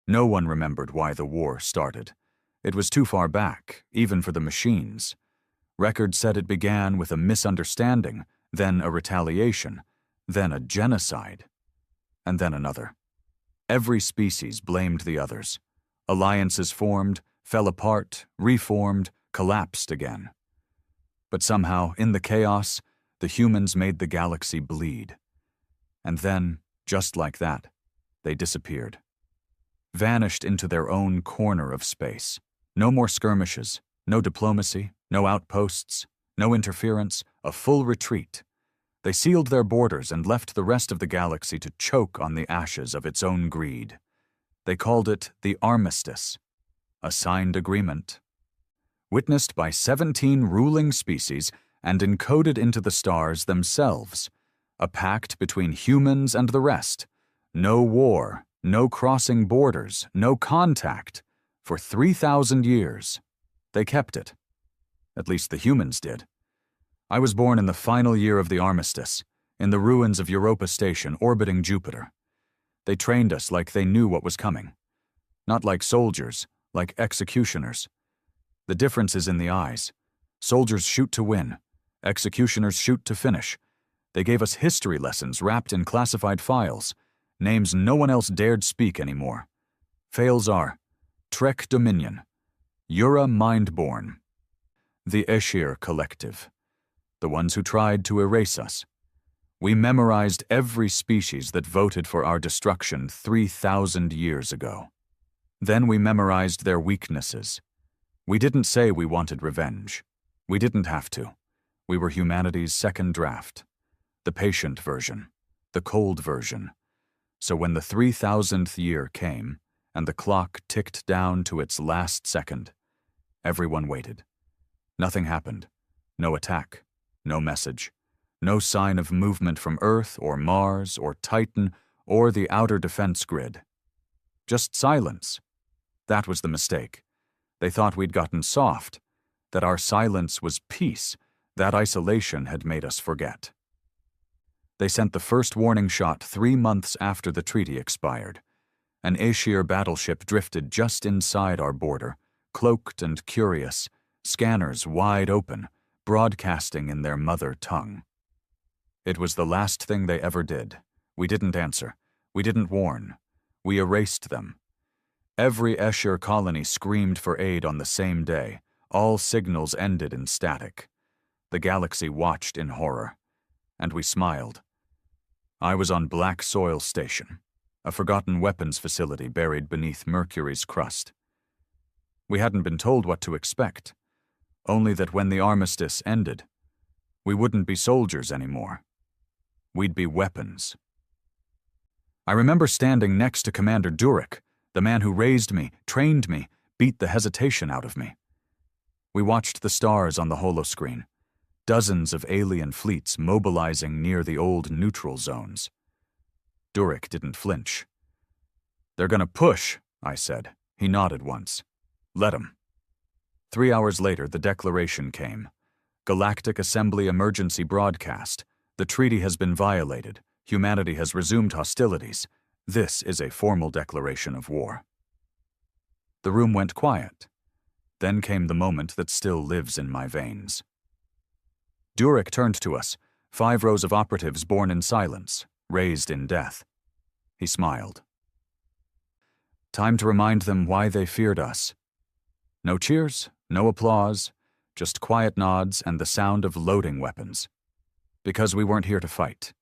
No one remembered why the war started. It was too far back, even for the machines. Records said it began with a misunderstanding, then a retaliation, then a genocide, and then another. Every species blamed the others. Alliances formed, fell apart, reformed, collapsed again. But somehow, in the chaos, the humans made the galaxy bleed. And then, just like that, they disappeared. Vanished into their own corner of space. No more skirmishes, no diplomacy, no outposts, no interference, a full retreat. They sealed their borders and left the rest of the galaxy to choke on the ashes of its own greed. They called it the Armistice, a signed agreement, witnessed by 17 ruling species and encoded into the stars themselves, a pact between humans and the rest. No war, no crossing borders, no contact, for 3,000 years. They kept it. At least the humans did. I was born in the final year of the Armistice, in the ruins of Europa Station orbiting Jupiter. They trained us like they knew what was coming. Not like soldiers, like executioners. The difference is in the eyes. Soldiers shoot to win. Executioners shoot to finish. They gave us history lessons wrapped in classified files, names no one else dared speak anymore. Fails are Trek Dominion, Ura Mindborn, the Eshir Collective, the ones who tried to erase us. We memorized every species that voted for our destruction 3,000 years ago. Then we memorized their weaknesses. We didn't say we wanted revenge. We didn't have to. We were humanity's second draft. The patient version. The cold version. So when the 3,000th year came, and the clock ticked down to its last second, everyone waited. Nothing happened. No attack. No message. No sign of movement from Earth or Mars or Titan or the outer defense grid. Just silence. That was the mistake. They thought we'd gotten soft, that our silence was peace, that isolation had made us forget. They sent the first warning shot 3 months after the treaty expired. An Eshir battleship drifted just inside our border, cloaked and curious, scanners wide open, broadcasting in their mother tongue. It was the last thing they ever did. We didn't answer. We didn't warn. We erased them. Every Eshir colony screamed for aid on the same day. All signals ended in static. The galaxy watched in horror. And we smiled. I was on Black Soil Station, a forgotten weapons facility buried beneath Mercury's crust. We hadn't been told what to expect, only that when the armistice ended, we wouldn't be soldiers anymore. We'd be weapons. I remember standing next to Commander Durek, the man who raised me, trained me, beat the hesitation out of me. We watched the stars on the holoscreen, dozens of alien fleets mobilizing near the old neutral zones. Durek didn't flinch. "They're gonna push," I said. He nodded once. "Let 'em." 3 hours later, the declaration came. Galactic Assembly Emergency Broadcast. The treaty has been violated. Humanity has resumed hostilities. This is a formal declaration of war. The room went quiet. Then came the moment that still lives in my veins. Durek turned to us, 5 rows of operatives born in silence, raised in death. He smiled. Time to remind them why they feared us. No cheers, no applause, just quiet nods and the sound of loading weapons. Because we weren't here to fight.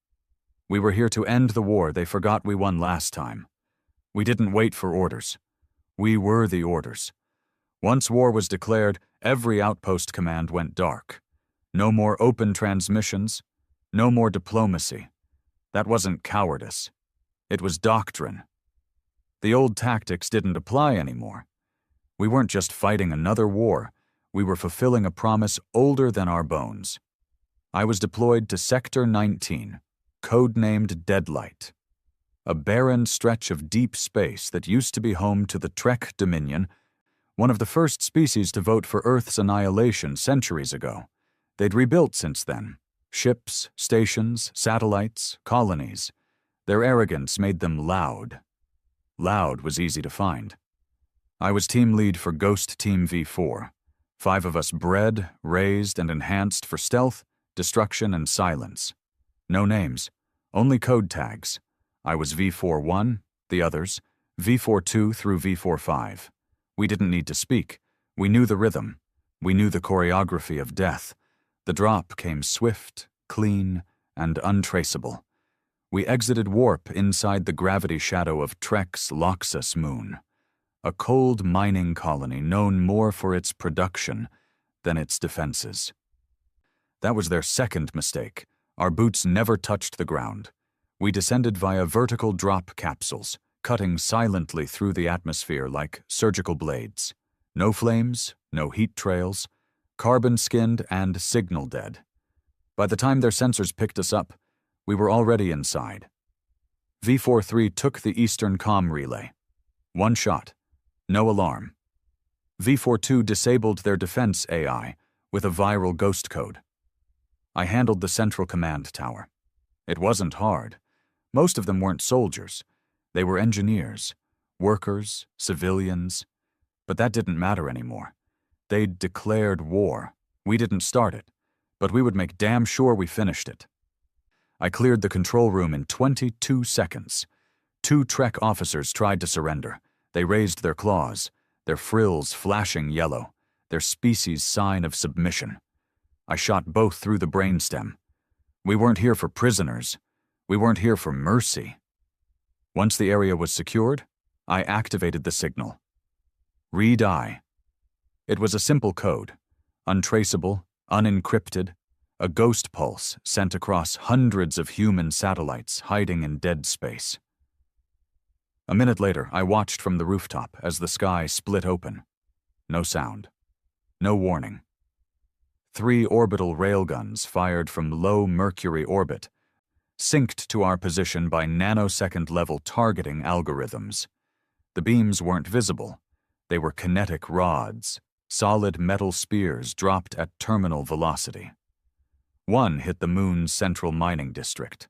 We were here to end the war they forgot we won last time. We didn't wait for orders. We were the orders. Once war was declared, every outpost command went dark. No more open transmissions, no more diplomacy. That wasn't cowardice. It was doctrine. The old tactics didn't apply anymore. We weren't just fighting another war. We were fulfilling a promise older than our bones. I was deployed to Sector 19, codenamed Deadlight, a barren stretch of deep space that used to be home to the Trek Dominion, one of the first species to vote for Earth's annihilation centuries ago. They'd rebuilt since then. Ships, stations, satellites, colonies. Their arrogance made them loud. Loud was easy to find. I was team lead for Ghost Team V4. 5 of us bred, raised, and enhanced for stealth, destruction, and silence. No names, only code tags. I was V41, the others, V42 through V45. We didn't need to speak. We knew the rhythm. We knew the choreography of death. The drop came swift, clean, and untraceable. We exited warp inside the gravity shadow of Trek's Loxus moon, a cold mining colony known more for its production than its defenses. That was their second mistake. Our boots never touched the ground. We descended via vertical drop capsules, cutting silently through the atmosphere like surgical blades. No flames, no heat trails, carbon-skinned and signal-dead. By the time their sensors picked us up, we were already inside. V43 took the Eastern comm relay. 1 shot. No alarm. V42 disabled their defense AI with a viral ghost code. I handled the central command tower. It wasn't hard. Most of them weren't soldiers. They were engineers, workers, civilians. But that didn't matter anymore. They'd declared war. We didn't start it, but we would make damn sure we finished it. I cleared the control room in 22 seconds. 2 Trek officers tried to surrender. They raised their claws, their frills flashing yellow, their species' sign of submission. I shot both through the brainstem. We weren't here for prisoners. We weren't here for mercy. Once the area was secured, I activated the signal. Read-I. It was a simple code, untraceable, unencrypted, a ghost pulse sent across hundreds of human satellites hiding in dead space. A minute later, I watched from the rooftop as the sky split open. No sound. No warning. 3 orbital railguns fired from low Mercury orbit, synced to our position by nanosecond-level targeting algorithms. The beams weren't visible. They were kinetic rods, solid metal spears dropped at terminal velocity. 1 hit the moon's central mining district.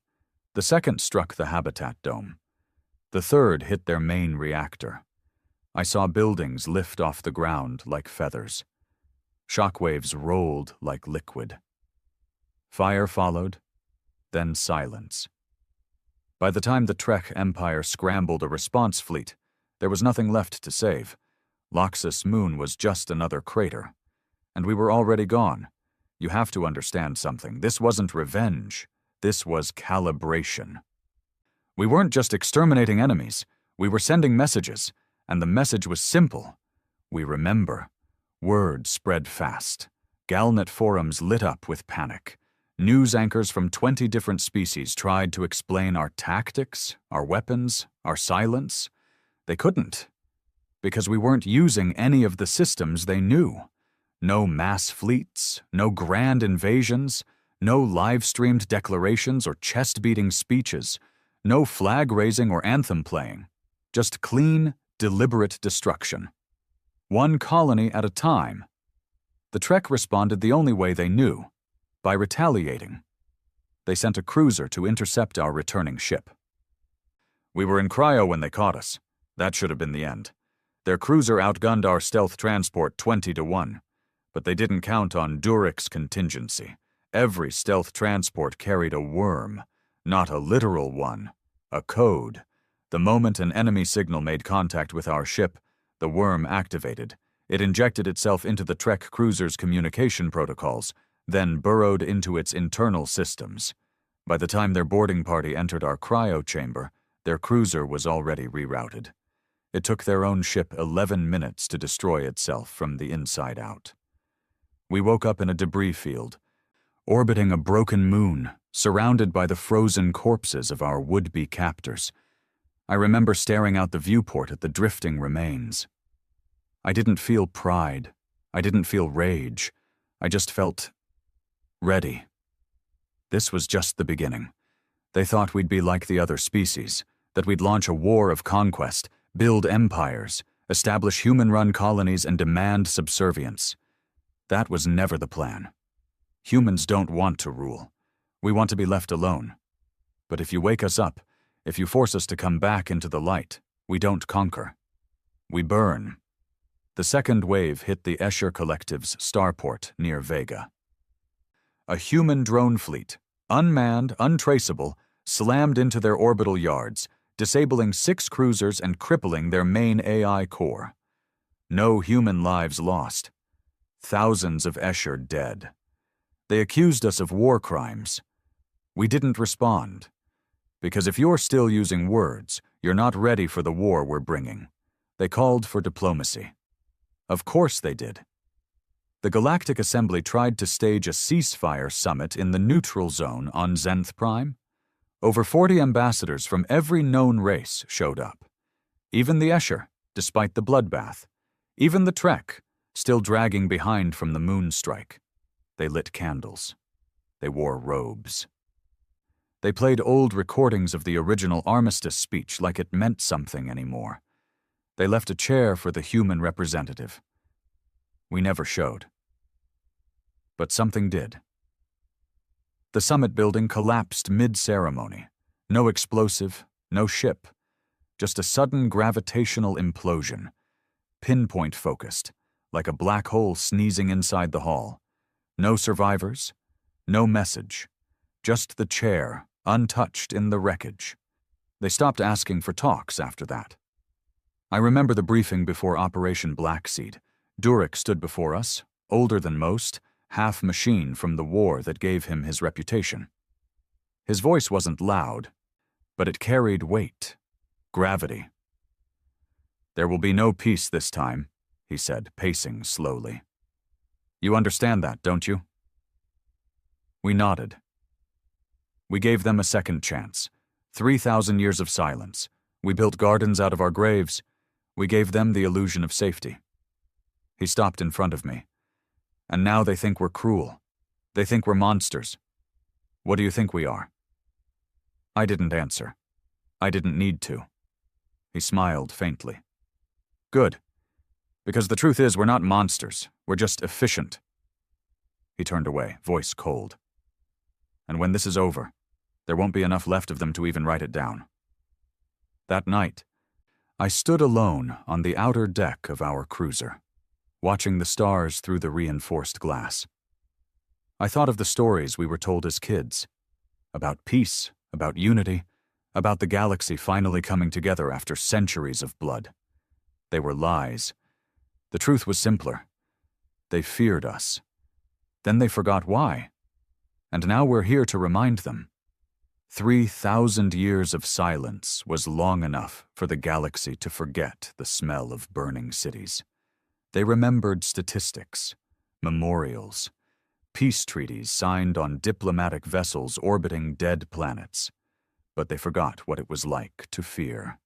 The second struck the habitat dome. The third hit their main reactor. I saw buildings lift off the ground like feathers. Shockwaves rolled like liquid. Fire followed, then silence. By the time the Trek Empire scrambled a response fleet, there was nothing left to save. Loxus Moon was just another crater. And we were already gone. You have to understand something. This wasn't revenge. This was calibration. We weren't just exterminating enemies. We were sending messages, and the message was simple. We remember. Word spread fast. Galnet forums lit up with panic. News anchors from 20 different species tried to explain our tactics, our weapons, our silence. They couldn't, because we weren't using any of the systems they knew. No mass fleets, no grand invasions, no live-streamed declarations or chest-beating speeches, no flag-raising or anthem playing. Just clean, deliberate destruction. 1 colony at a time. The Trek responded the only way they knew, by retaliating. They sent a cruiser to intercept our returning ship. We were in cryo when they caught us. That should have been the end. Their cruiser outgunned our stealth transport 20-1. But they didn't count on Durek's contingency. Every stealth transport carried a worm, not a literal one, a code. The moment an enemy signal made contact with our ship, the worm activated. It injected itself into the Trek cruiser's communication protocols, then burrowed into its internal systems. By the time their boarding party entered our cryo chamber, their cruiser was already rerouted. It took their own ship 11 minutes to destroy itself from the inside out. We woke up in a debris field, orbiting a broken moon, surrounded by the frozen corpses of our would-be captors. I remember staring out the viewport at the drifting remains. I didn't feel pride. I didn't feel rage. I just felt ready. This was just the beginning. They thought we'd be like the other species, that we'd launch a war of conquest, build empires, establish human-run colonies, and demand subservience. That was never the plan. Humans don't want to rule. We want to be left alone. But if you wake us up, if you force us to come back into the light, We don't conquer. We burn. The second wave hit the Escher Collective's starport near Vega. A human drone fleet, unmanned, untraceable, slammed into their orbital yards, disabling 6 cruisers and crippling their main AI core. No human lives lost. Thousands of Escher dead. They accused us of war crimes. We didn't respond. Because if you're still using words, you're not ready for the war we're bringing. They called for diplomacy. Of course they did. The Galactic Assembly tried to stage a ceasefire summit in the neutral zone on Zenth Prime. Over 40 ambassadors from every known race showed up. Even the Escher, despite the bloodbath. Even the Trek, still dragging behind from the moon strike. They lit candles. They wore robes. They played old recordings of the original armistice speech like it meant something anymore. They left a chair for the human representative. We never showed. But something did. The summit building collapsed mid-ceremony. No explosive, no ship. Just a sudden gravitational implosion. Pinpoint-focused, like a black hole sneezing inside the hall. No survivors, no message. Just the chair, untouched in the wreckage. They stopped asking for talks after that. I remember the briefing before Operation Blackseed. Durek stood before us, older than most, half machine from the war that gave him his reputation. His voice wasn't loud, but it carried weight, gravity. "There will be no peace this time," he said, pacing slowly. "You understand that, don't you?" We nodded. We gave them a second chance. 3,000 years of silence. We built gardens out of our graves. We gave them the illusion of safety. He stopped in front of me. "And now they think we're cruel. They think we're monsters. What do you think we are?" I didn't answer. I didn't need to. He smiled faintly. "Good. Because the truth is, we're not monsters. We're just efficient." He turned away, voice cold. "And when this is over, there won't be enough left of them to even write it down." That night, I stood alone on the outer deck of our cruiser, watching the stars through the reinforced glass. I thought of the stories we were told as kids, about peace, about unity, about the galaxy finally coming together after centuries of blood. They were lies. The truth was simpler. They feared us. Then they forgot why. And now we're here to remind them. 3,000 years of silence was long enough for the galaxy to forget the smell of burning cities. They remembered statistics, memorials, peace treaties signed on diplomatic vessels orbiting dead planets. But they forgot what it was like to fear.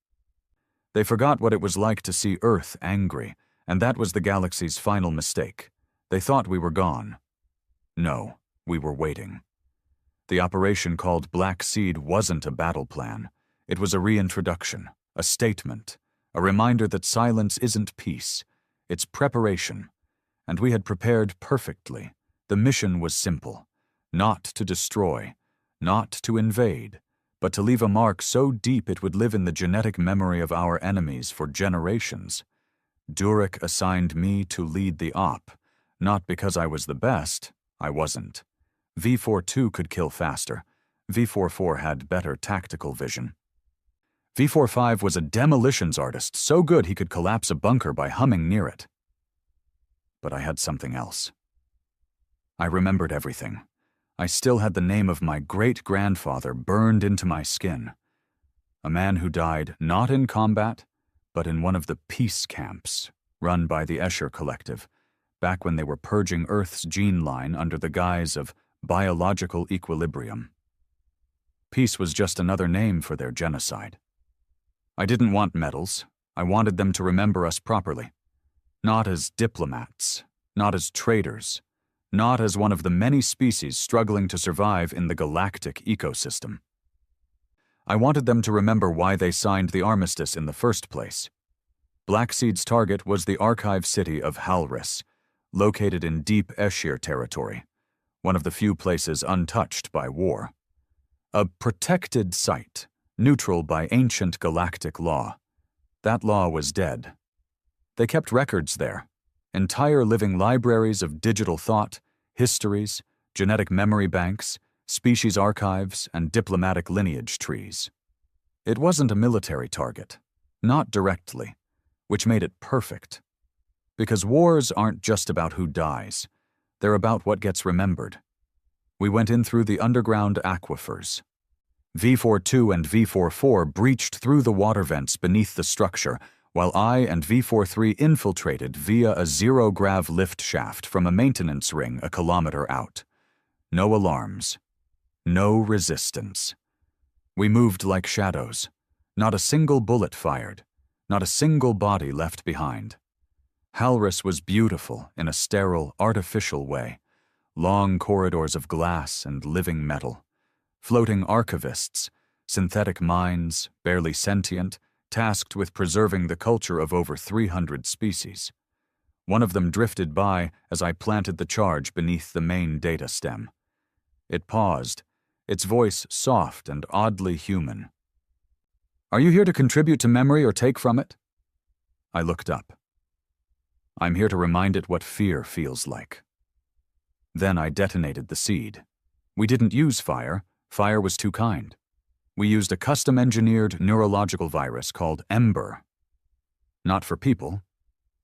They forgot what it was like to see Earth angry, and that was the galaxy's final mistake. They thought we were gone. No, we were waiting. The operation called Black Seed wasn't a battle plan. It was a reintroduction, a statement, a reminder that silence isn't peace. It's preparation. And we had prepared perfectly. The mission was simple. Not to destroy, not to invade, but to leave a mark so deep it would live in the genetic memory of our enemies for generations. Durek assigned me to lead the op, not because I was the best. I wasn't. V-42 could kill faster. V-44 had better tactical vision. V-45 was a demolitions artist, so good he could collapse a bunker by humming near it. But I had something else. I remembered everything. I still had the name of my great-grandfather burned into my skin. A man who died not in combat, but in one of the peace camps run by the Escher Collective, back when they were purging Earth's gene line under the guise of biological equilibrium. Peace was just another name for their genocide. I didn't want medals. I wanted them to remember us properly. Not as diplomats, not as traitors, not as one of the many species struggling to survive in the galactic ecosystem. I wanted them to remember why they signed the armistice in the first place. Blackseed's target was the archive city of Halris, located in deep Escher territory, one of the few places untouched by war. A protected site, neutral by ancient galactic law. That law was dead. They kept records there, entire living libraries of digital thought, histories, genetic memory banks, species archives, and diplomatic lineage trees. It wasn't a military target, not directly, which made it perfect. Because wars aren't just about who dies, they're about what gets remembered. We went in through the underground aquifers. V42 and V44 breached through the water vents beneath the structure, while I and V43 infiltrated via a zero-grav lift shaft from a maintenance ring a kilometer out. No alarms. No resistance. We moved like shadows. Not a single bullet fired. Not a single body left behind. Halris was beautiful in a sterile, artificial way. Long corridors of glass and living metal. Floating archivists, synthetic minds, barely sentient, tasked with preserving the culture of over 300 species. One of them drifted by as I planted the charge beneath the main data stem. It paused, its voice soft and oddly human. "Are you here to contribute to memory or take from it?" I looked up. "I'm here to remind it what fear feels like." Then I detonated the seed. We didn't use fire. Fire was too kind. We used a custom-engineered neurological virus called Ember. Not for people,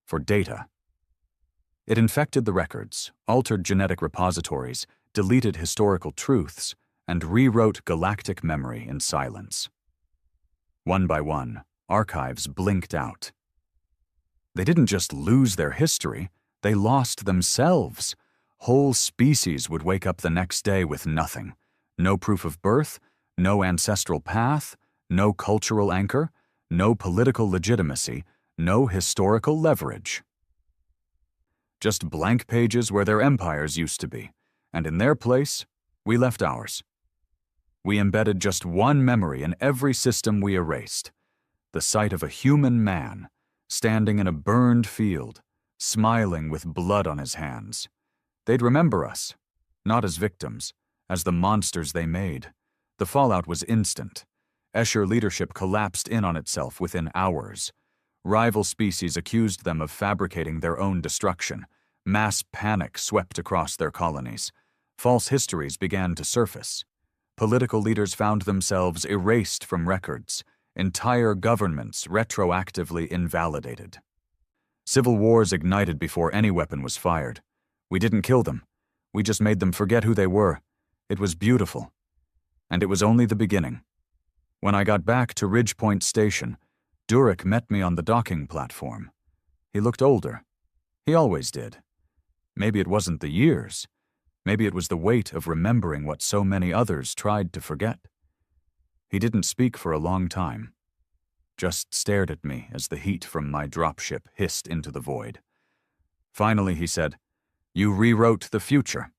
for data. It infected the records, altered genetic repositories, deleted historical truths, and rewrote galactic memory in silence. One by one, archives blinked out. They didn't just lose their history, they lost themselves. Whole species would wake up the next day with nothing. No proof of birth, no ancestral path, no cultural anchor, no political legitimacy, no historical leverage. Just blank pages where their empires used to be, and in their place, we left ours. We embedded just one memory in every system we erased, the sight of a human man, standing in a burned field, smiling with blood on his hands. They'd remember us, not as victims, as the monsters they made. The fallout was instant. Escher leadership collapsed in on itself within hours. Rival species accused them of fabricating their own destruction. Mass panic swept across their colonies. False histories began to surface. Political leaders found themselves erased from records. Entire governments retroactively invalidated. Civil wars ignited before any weapon was fired. We didn't kill them. We just made them forget who they were. It was beautiful. And it was only the beginning. When I got back to Ridgepoint Station, Durek met me on the docking platform. He looked older. He always did. Maybe it wasn't the years. Maybe it was the weight of remembering what so many others tried to forget. He didn't speak for a long time. Just stared at me as the heat from my dropship hissed into the void. Finally, he said, "You rewrote the future."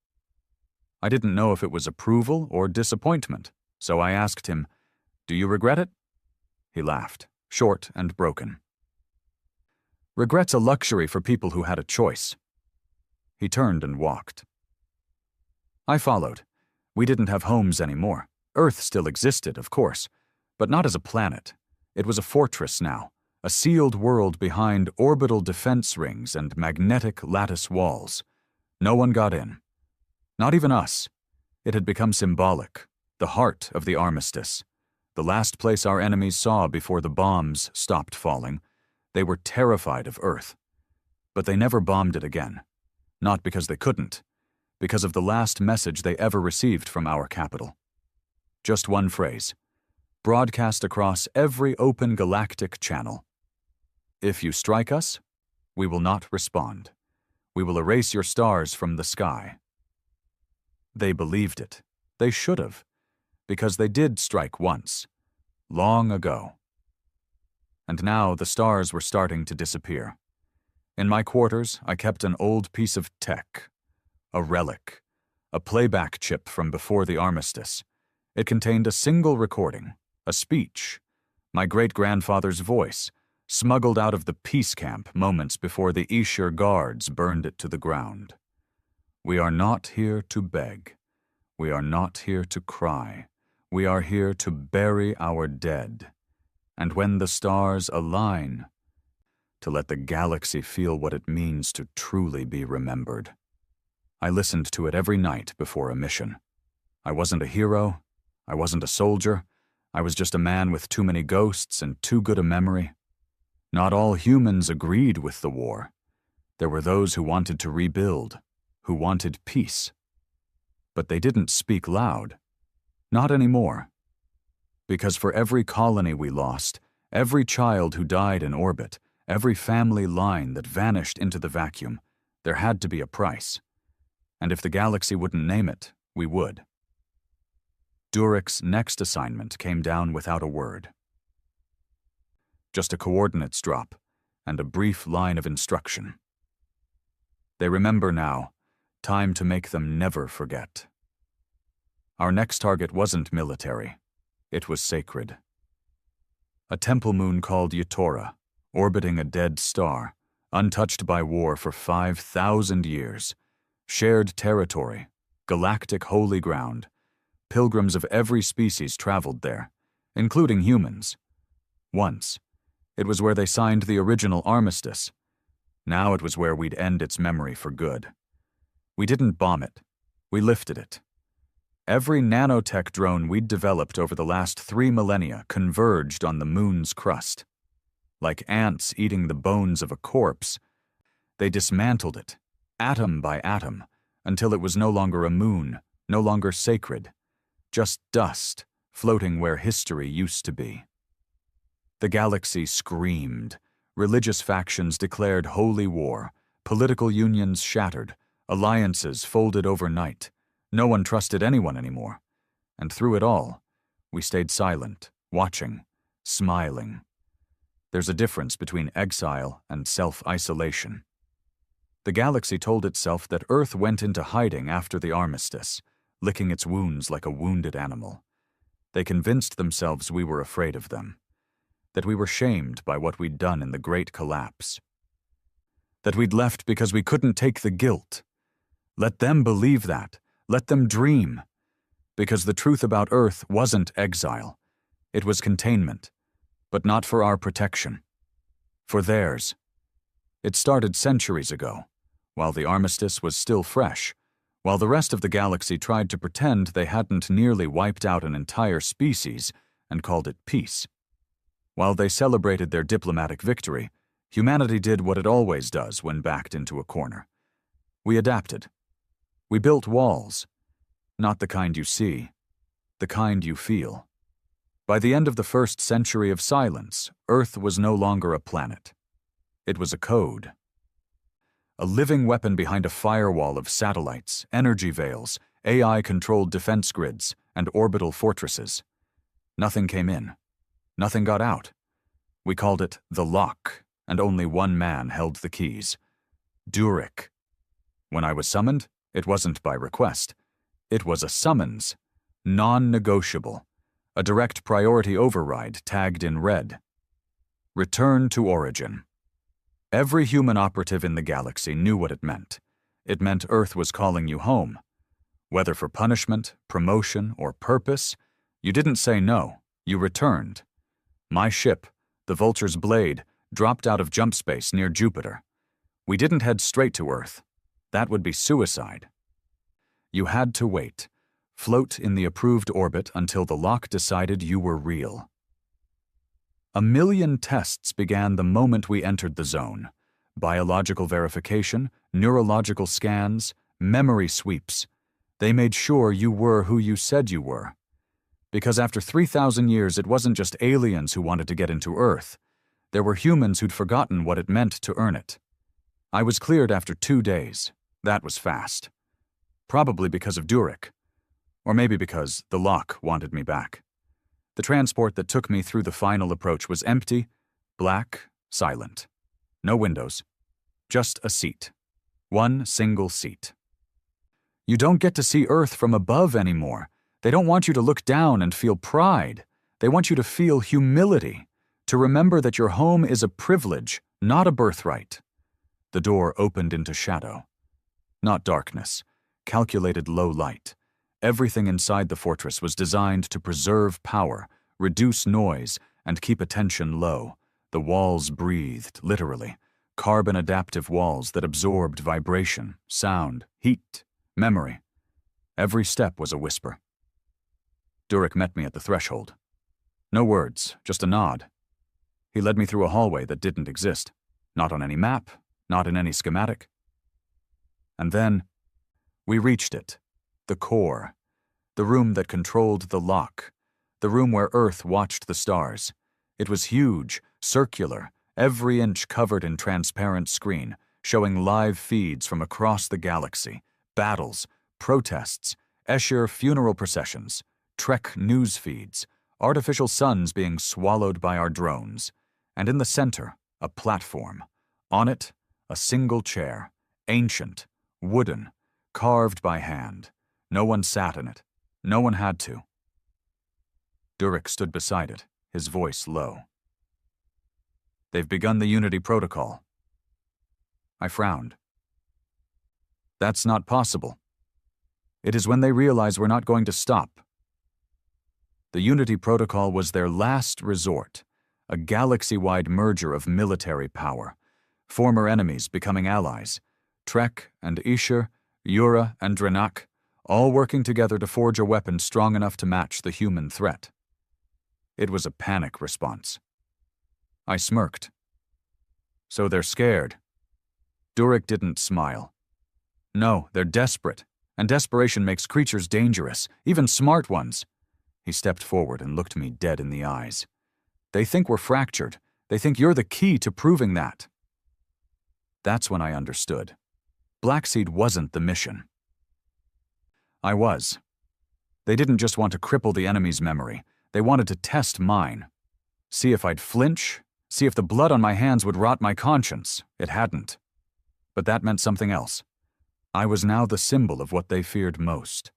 I didn't know if it was approval or disappointment, so I asked him, "Do you regret it?" He laughed, short and broken. "Regret's a luxury for people who had a choice." He turned and walked. I followed. We didn't have homes anymore. Earth still existed, of course, but not as a planet. It was a fortress now, a sealed world behind orbital defense rings and magnetic lattice walls. No one got in. Not even us. It had become symbolic, the heart of the armistice. The last place our enemies saw before the bombs stopped falling. They were terrified of Earth. But they never bombed it again. Not because they couldn't, because of the last message they ever received from our capital. Just one phrase, broadcast across every open galactic channel. "If you strike us, we will not respond. We will erase your stars from the sky." They believed it. They should have, because they did strike once, long ago. And now the stars were starting to disappear. In my quarters, I kept an old piece of tech, a relic, a playback chip from before the armistice. It contained a single recording, a speech, my great-grandfather's voice, smuggled out of the peace camp moments before the Escher guards burned it to the ground. "We are not here to beg. We are not here to cry. We are here to bury our dead. and when the stars align, to let the galaxy feel what it means to truly be remembered. I listened to it every night before a mission. I wasn't a hero, I wasn't a soldier, I was just a man with too many ghosts and too good a memory. Not all humans agreed with the war. There were those who wanted to rebuild, who wanted peace. But they didn't speak loud. Not anymore. Because for every colony we lost, every child who died in orbit, every family line that vanished into the vacuum, there had to be a price. And if the galaxy wouldn't name it, we would. Durik's next assignment came down without a word. Just a coordinates drop and a brief line of instruction. They remember now, time to make them never forget. Our next target wasn't military. It was sacred. A temple moon called Yatora, orbiting a dead star, untouched by war for 5,000 years. Shared territory, galactic holy ground. Pilgrims of every species traveled there, including humans. Once, it was where they signed the original armistice. Now it was where we'd end its memory for good. We didn't bomb it. We lifted it. Every nanotech drone we'd developed over the last 3 millennia converged on the moon's crust. Like ants eating the bones of a corpse, they dismantled it, atom by atom, until it was no longer a moon, no longer sacred, just dust floating where history used to be. The galaxy screamed. Religious factions declared holy war, political unions shattered, alliances folded overnight. No one trusted anyone anymore. And through it all, we stayed silent, watching, smiling. There's a difference between exile and self-isolation. The galaxy told itself that Earth went into hiding after the armistice, licking its wounds like a wounded animal. They convinced themselves we were afraid of them, that we were shamed by what we'd done in the Great Collapse, that we'd left because we couldn't take the guilt. Let them believe that. Let them dream. Because the truth about Earth wasn't exile. It was containment, but not for our protection. For theirs. It started centuries ago, while the armistice was still fresh, while the rest of the galaxy tried to pretend they hadn't nearly wiped out an entire species and called it peace. While they celebrated their diplomatic victory, humanity did what it always does when backed into a corner. We adapted. We built walls, not the kind you see, the kind you feel. By the end of the first century of silence, Earth was no longer a planet. It was a code. A living weapon behind a firewall of satellites, energy veils, AI-controlled defense grids, and orbital fortresses. Nothing came in. Nothing got out. We called it the lock, and only one man held the keys. Durik. When I was summoned, it wasn't by request. It was a summons, non-negotiable, a direct priority override tagged in red. Return to origin. Every human operative in the galaxy knew what it meant. It meant Earth was calling you home. Whether for punishment, promotion, or purpose, you didn't say no, you returned. My ship, the Vulture's Blade, dropped out of jump space near Jupiter. We didn't head straight to Earth. That would be suicide. You had to wait, float in the approved orbit until the lock decided you were real. 1 million tests began the moment we entered the zone. Biological verification, neurological scans, memory sweeps. They made sure you were who you said you were. Because after 3,000 years, it wasn't just aliens who wanted to get into Earth. There were humans who'd forgotten what it meant to earn it. I was cleared after 2 days. That was fast. Probably because of Durik. Or maybe because the lock wanted me back. The transport that took me through the final approach was empty, black, silent. No windows. Just a seat. One single seat. You don't get to see Earth from above anymore. They don't want you to look down and feel pride. They want you to feel humility, to remember that your home is a privilege, not a birthright. The door opened into shadow. Not darkness, calculated low light. Everything inside the fortress was designed to preserve power, reduce noise, and keep attention low. The walls breathed, literally. Carbon-adaptive walls that absorbed vibration, sound, heat, memory. Every step was a whisper. Durek met me at the threshold. No words, just a nod. He led me through a hallway that didn't exist. Not on any map, not in any schematic. And then, we reached it. The core. The room that controlled the lock. The room where Earth watched the stars. It was huge, circular, every inch covered in transparent screen, showing live feeds from across the galaxy, battles, protests, Escher funeral processions, Trek news feeds, artificial suns being swallowed by our drones, and in the center, a platform. On it, a single chair, ancient, wooden, carved by hand. No one sat in it. No one had to. Durek stood beside it, his voice low. They've begun the Unity Protocol. I frowned. That's not possible. It is when they realize we're not going to stop. The Unity Protocol was their last resort, a galaxy-wide merger of military power, former enemies becoming allies, Trek and Escher, Yura and Drenak, all working together to forge a weapon strong enough to match the human threat. It was a panic response. I smirked. So they're scared. Durek didn't smile. No, they're desperate, and desperation makes creatures dangerous, even smart ones. He stepped forward and looked me dead in the eyes. They think we're fractured. They think you're the key to proving that. That's when I understood. Blackseed wasn't the mission. I was. They didn't just want to cripple the enemy's memory. They wanted to test mine. See if I'd flinch, see if the blood on my hands would rot my conscience. It hadn't. But that meant something else. I was now the symbol of what they feared most.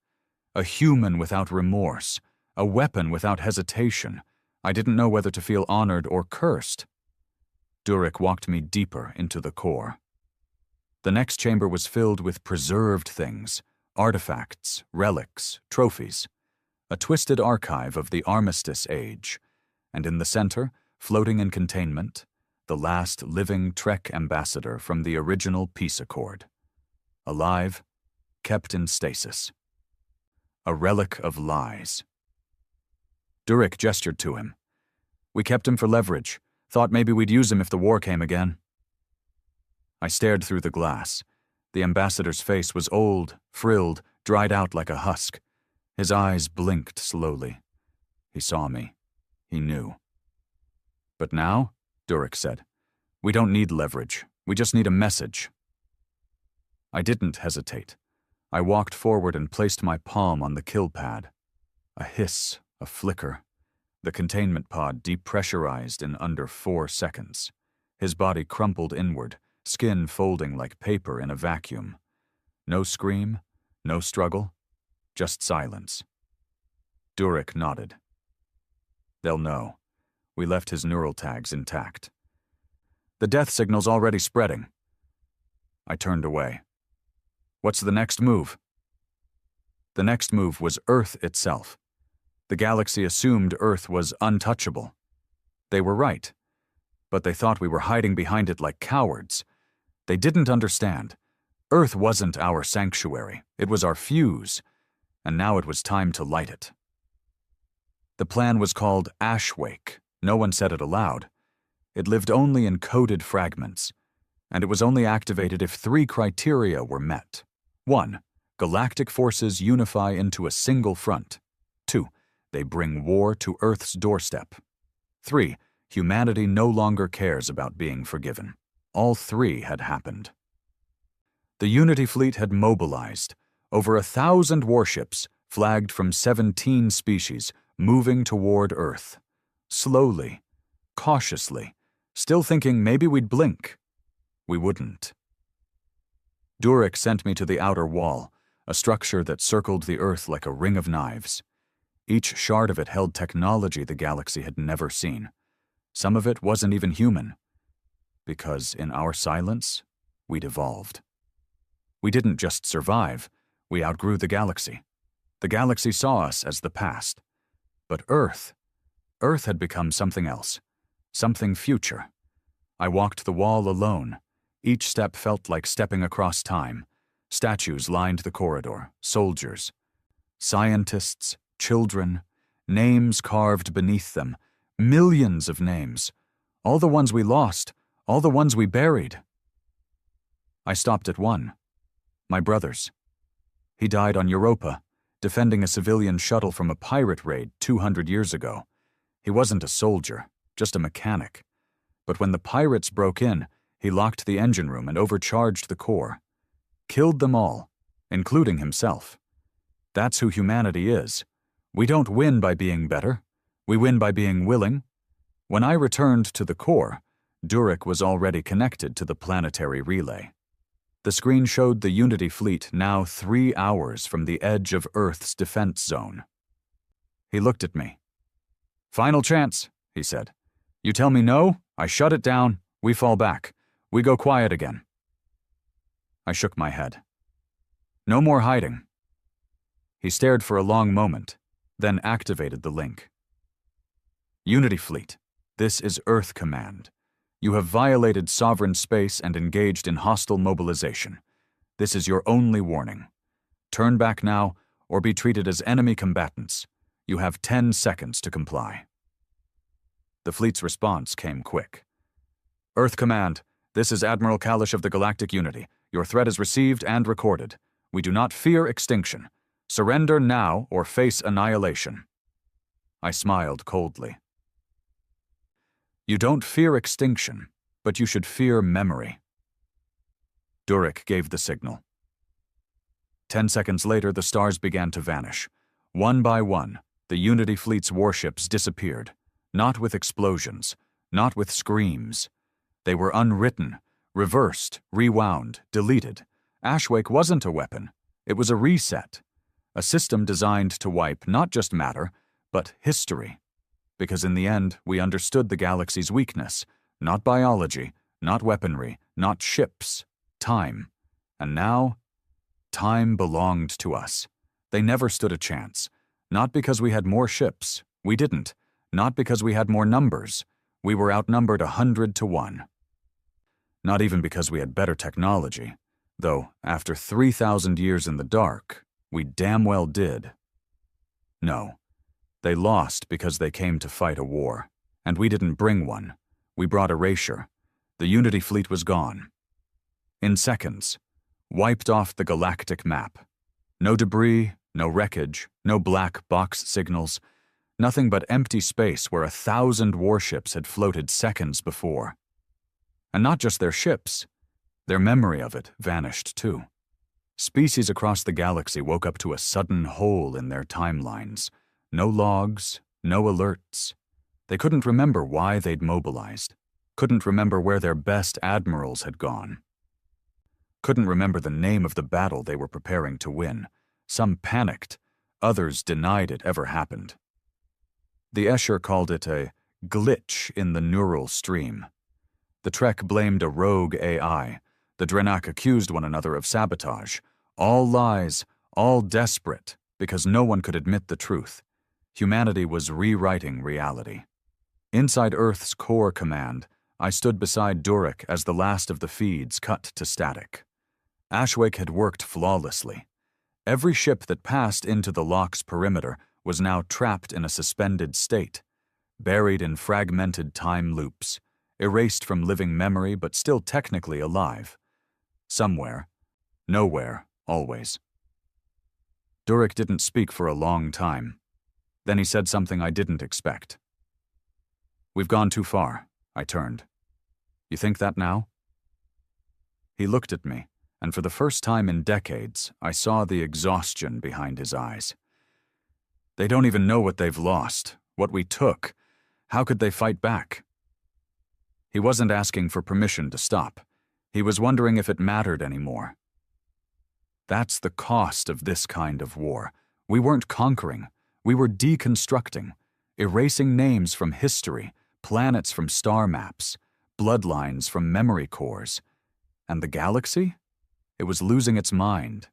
A human without remorse, a weapon without hesitation. I didn't know whether to feel honored or cursed. Durek walked me deeper into the core. The next chamber was filled with preserved things, artifacts, relics, trophies, a twisted archive of the Armistice Age, and in the center, floating in containment, the last living Trek ambassador from the original peace accord. Alive, kept in stasis. A relic of lies. Durek gestured to him. We kept him for leverage, thought maybe we'd use him if the war came again. I stared through the glass. The ambassador's face was old, frilled, dried out like a husk. His eyes blinked slowly. He saw me. He knew. But now, Durek said, we don't need leverage. We just need a message. I didn't hesitate. I walked forward and placed my palm on the kill pad. A hiss, a flicker. The containment pod depressurized in under 4 seconds. His body crumpled inward, skin folding like paper in a vacuum. No scream, no struggle, just silence. Durek nodded. They'll know. We left his neural tags intact. The death signal's already spreading. I turned away. What's the next move? The next move was Earth itself. The galaxy assumed Earth was untouchable. They were right, but they thought we were hiding behind it like cowards. They didn't understand. Earth wasn't our sanctuary. It was our fuse, and now it was time to light it. The plan was called Ashwake. No one said it aloud. It lived only in coded fragments, and it was only activated if 3 criteria were met. 1. Galactic forces unify into a single front. 2. They bring war to Earth's doorstep. 3. Humanity no longer cares about being forgiven. All 3 had happened. The Unity fleet had mobilized. Over 1,000 warships, flagged from 17 species, moving toward Earth. Slowly, cautiously, still thinking maybe we'd blink. We wouldn't. Durek sent me to the outer wall, a structure that circled the Earth like a ring of knives. Each shard of it held technology the galaxy had never seen. Some of it wasn't even human. Because in our silence, we'd evolved. We didn't just survive, we outgrew the galaxy. The galaxy saw us as the past. But Earth Earth had become something else, something future. I walked the wall alone. Each step felt like stepping across time. Statues lined the corridor, soldiers, scientists, children, names carved beneath them, millions of names, all the ones we lost, all the ones we buried. I stopped at one, my brother's. He died on Europa, defending a civilian shuttle from a pirate raid 200 years ago. He wasn't a soldier, just a mechanic. But when the pirates broke in, he locked the engine room and overcharged the core. Killed them all, including himself. That's who humanity is. We don't win by being better. We win by being willing. When I returned to the core, Durek was already connected to the planetary relay. The screen showed the Unity fleet now 3 hours from the edge of Earth's defense zone. He looked at me. "Final chance," he said. "You tell me no, I shut it down, we fall back. We go quiet again." I shook my head. "No more hiding." He stared for a long moment, then activated the link. "Unity Fleet, this is Earth Command. You have violated sovereign space and engaged in hostile mobilization. This is your only warning. Turn back now or be treated as enemy combatants. You have 10 seconds to comply." The fleet's response came quick. "Earth Command, this is Admiral Kalish of the Galactic Unity. Your threat is received and recorded. We do not fear extinction. Surrender now or face annihilation." I smiled coldly. "You don't fear extinction, but you should fear memory." Durek gave the signal. 10 seconds later, the stars began to vanish. One by one, the Unity Fleet's warships disappeared, not with explosions, not with screams. They were unwritten, reversed, rewound, deleted. Ashwake wasn't a weapon. It was a reset. A system designed to wipe not just matter, but history. Because in the end, we understood the galaxy's weakness. Not biology, not weaponry, not ships. Time. And now, time belonged to us. They never stood a chance. Not because we had more ships. We didn't. Not because we had more numbers. We were outnumbered 100 to 1. Not even because we had better technology. Though, after 3,000 years in the dark, we damn well did. No. They lost because they came to fight a war. And we didn't bring one. We brought erasure. The Unity Fleet was gone. In seconds. Wiped off the galactic map. No debris, no wreckage, no black box signals. Nothing but empty space where 1,000 warships had floated seconds before. And not just their ships. Their memory of it vanished too. Species across the galaxy woke up to a sudden hole in their timelines. No logs, no alerts. They couldn't remember why they'd mobilized. Couldn't remember where their best admirals had gone. Couldn't remember the name of the battle they were preparing to win. Some panicked. Others denied it ever happened. The Escher called it a glitch in the neural stream. The Trek blamed a rogue AI. The Drenak accused one another of sabotage. All lies, all desperate, because no one could admit the truth. Humanity was rewriting reality. Inside Earth's core command, I stood beside Durek as the last of the feeds cut to static. Ashwake had worked flawlessly. Every ship that passed into the lock's perimeter was now trapped in a suspended state, buried in fragmented time loops, erased from living memory but still technically alive. Somewhere, nowhere, always. Durek didn't speak for a long time. Then he said something I didn't expect. "We've gone too far," I turned. "You think that now?" He looked at me, and for the first time in decades, I saw the exhaustion behind his eyes. They don't even know what they've lost, what we took. How could they fight back? He wasn't asking for permission to stop. He was wondering if it mattered anymore. That's the cost of this kind of war. We weren't conquering. We were deconstructing, erasing names from history, planets from star maps, bloodlines from memory cores. And the galaxy? It was losing its mind.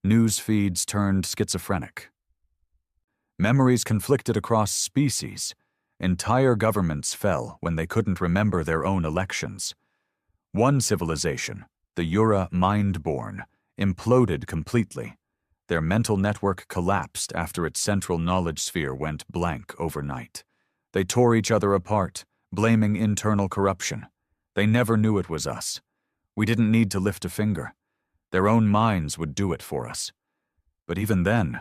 News feeds turned schizophrenic. Memories conflicted across species. Entire governments fell when they couldn't remember their own elections. One civilization, the Ura Mindborn, imploded completely. Their mental network collapsed after its central knowledge sphere went blank overnight. They tore each other apart, blaming internal corruption. They never knew it was us. We didn't need to lift a finger. Their own minds would do it for us. But even then,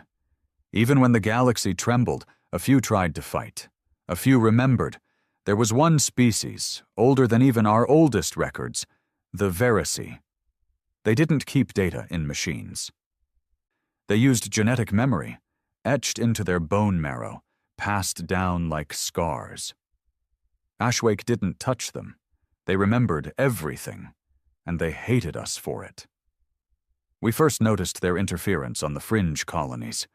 even when the galaxy trembled, a few tried to fight. A few remembered. There was one species, older than even our oldest records, the Verisi. They didn't keep data in machines. They used genetic memory, etched into their bone marrow, passed down like scars. Ashwake didn't touch them. They remembered everything, and they hated us for it. We first noticed their interference on the fringe colonies,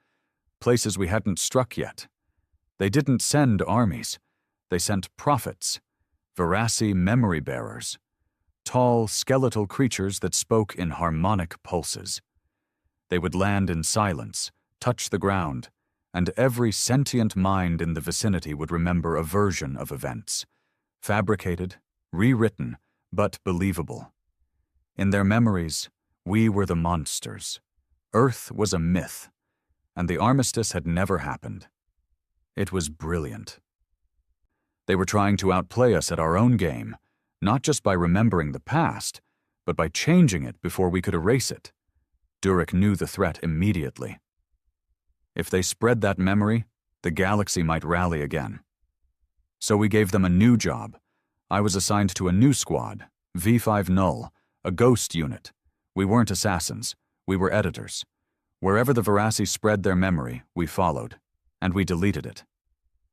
places we hadn't struck yet. They didn't send armies. They sent prophets, Verasi memory bearers, tall, skeletal creatures that spoke in harmonic pulses. They would land in silence, touch the ground, and every sentient mind in the vicinity would remember a version of events, fabricated, rewritten, but believable. In their memories, we were the monsters. Earth was a myth, and the armistice had never happened. It was brilliant. They were trying to outplay us at our own game, not just by remembering the past, but by changing it before we could erase it. Durek knew the threat immediately. If they spread that memory, the galaxy might rally again. So we gave them a new job. I was assigned to a new squad, V5 Null, a ghost unit. We weren't assassins. We were editors. Wherever the Verasi spread their memory, we followed, and we deleted it.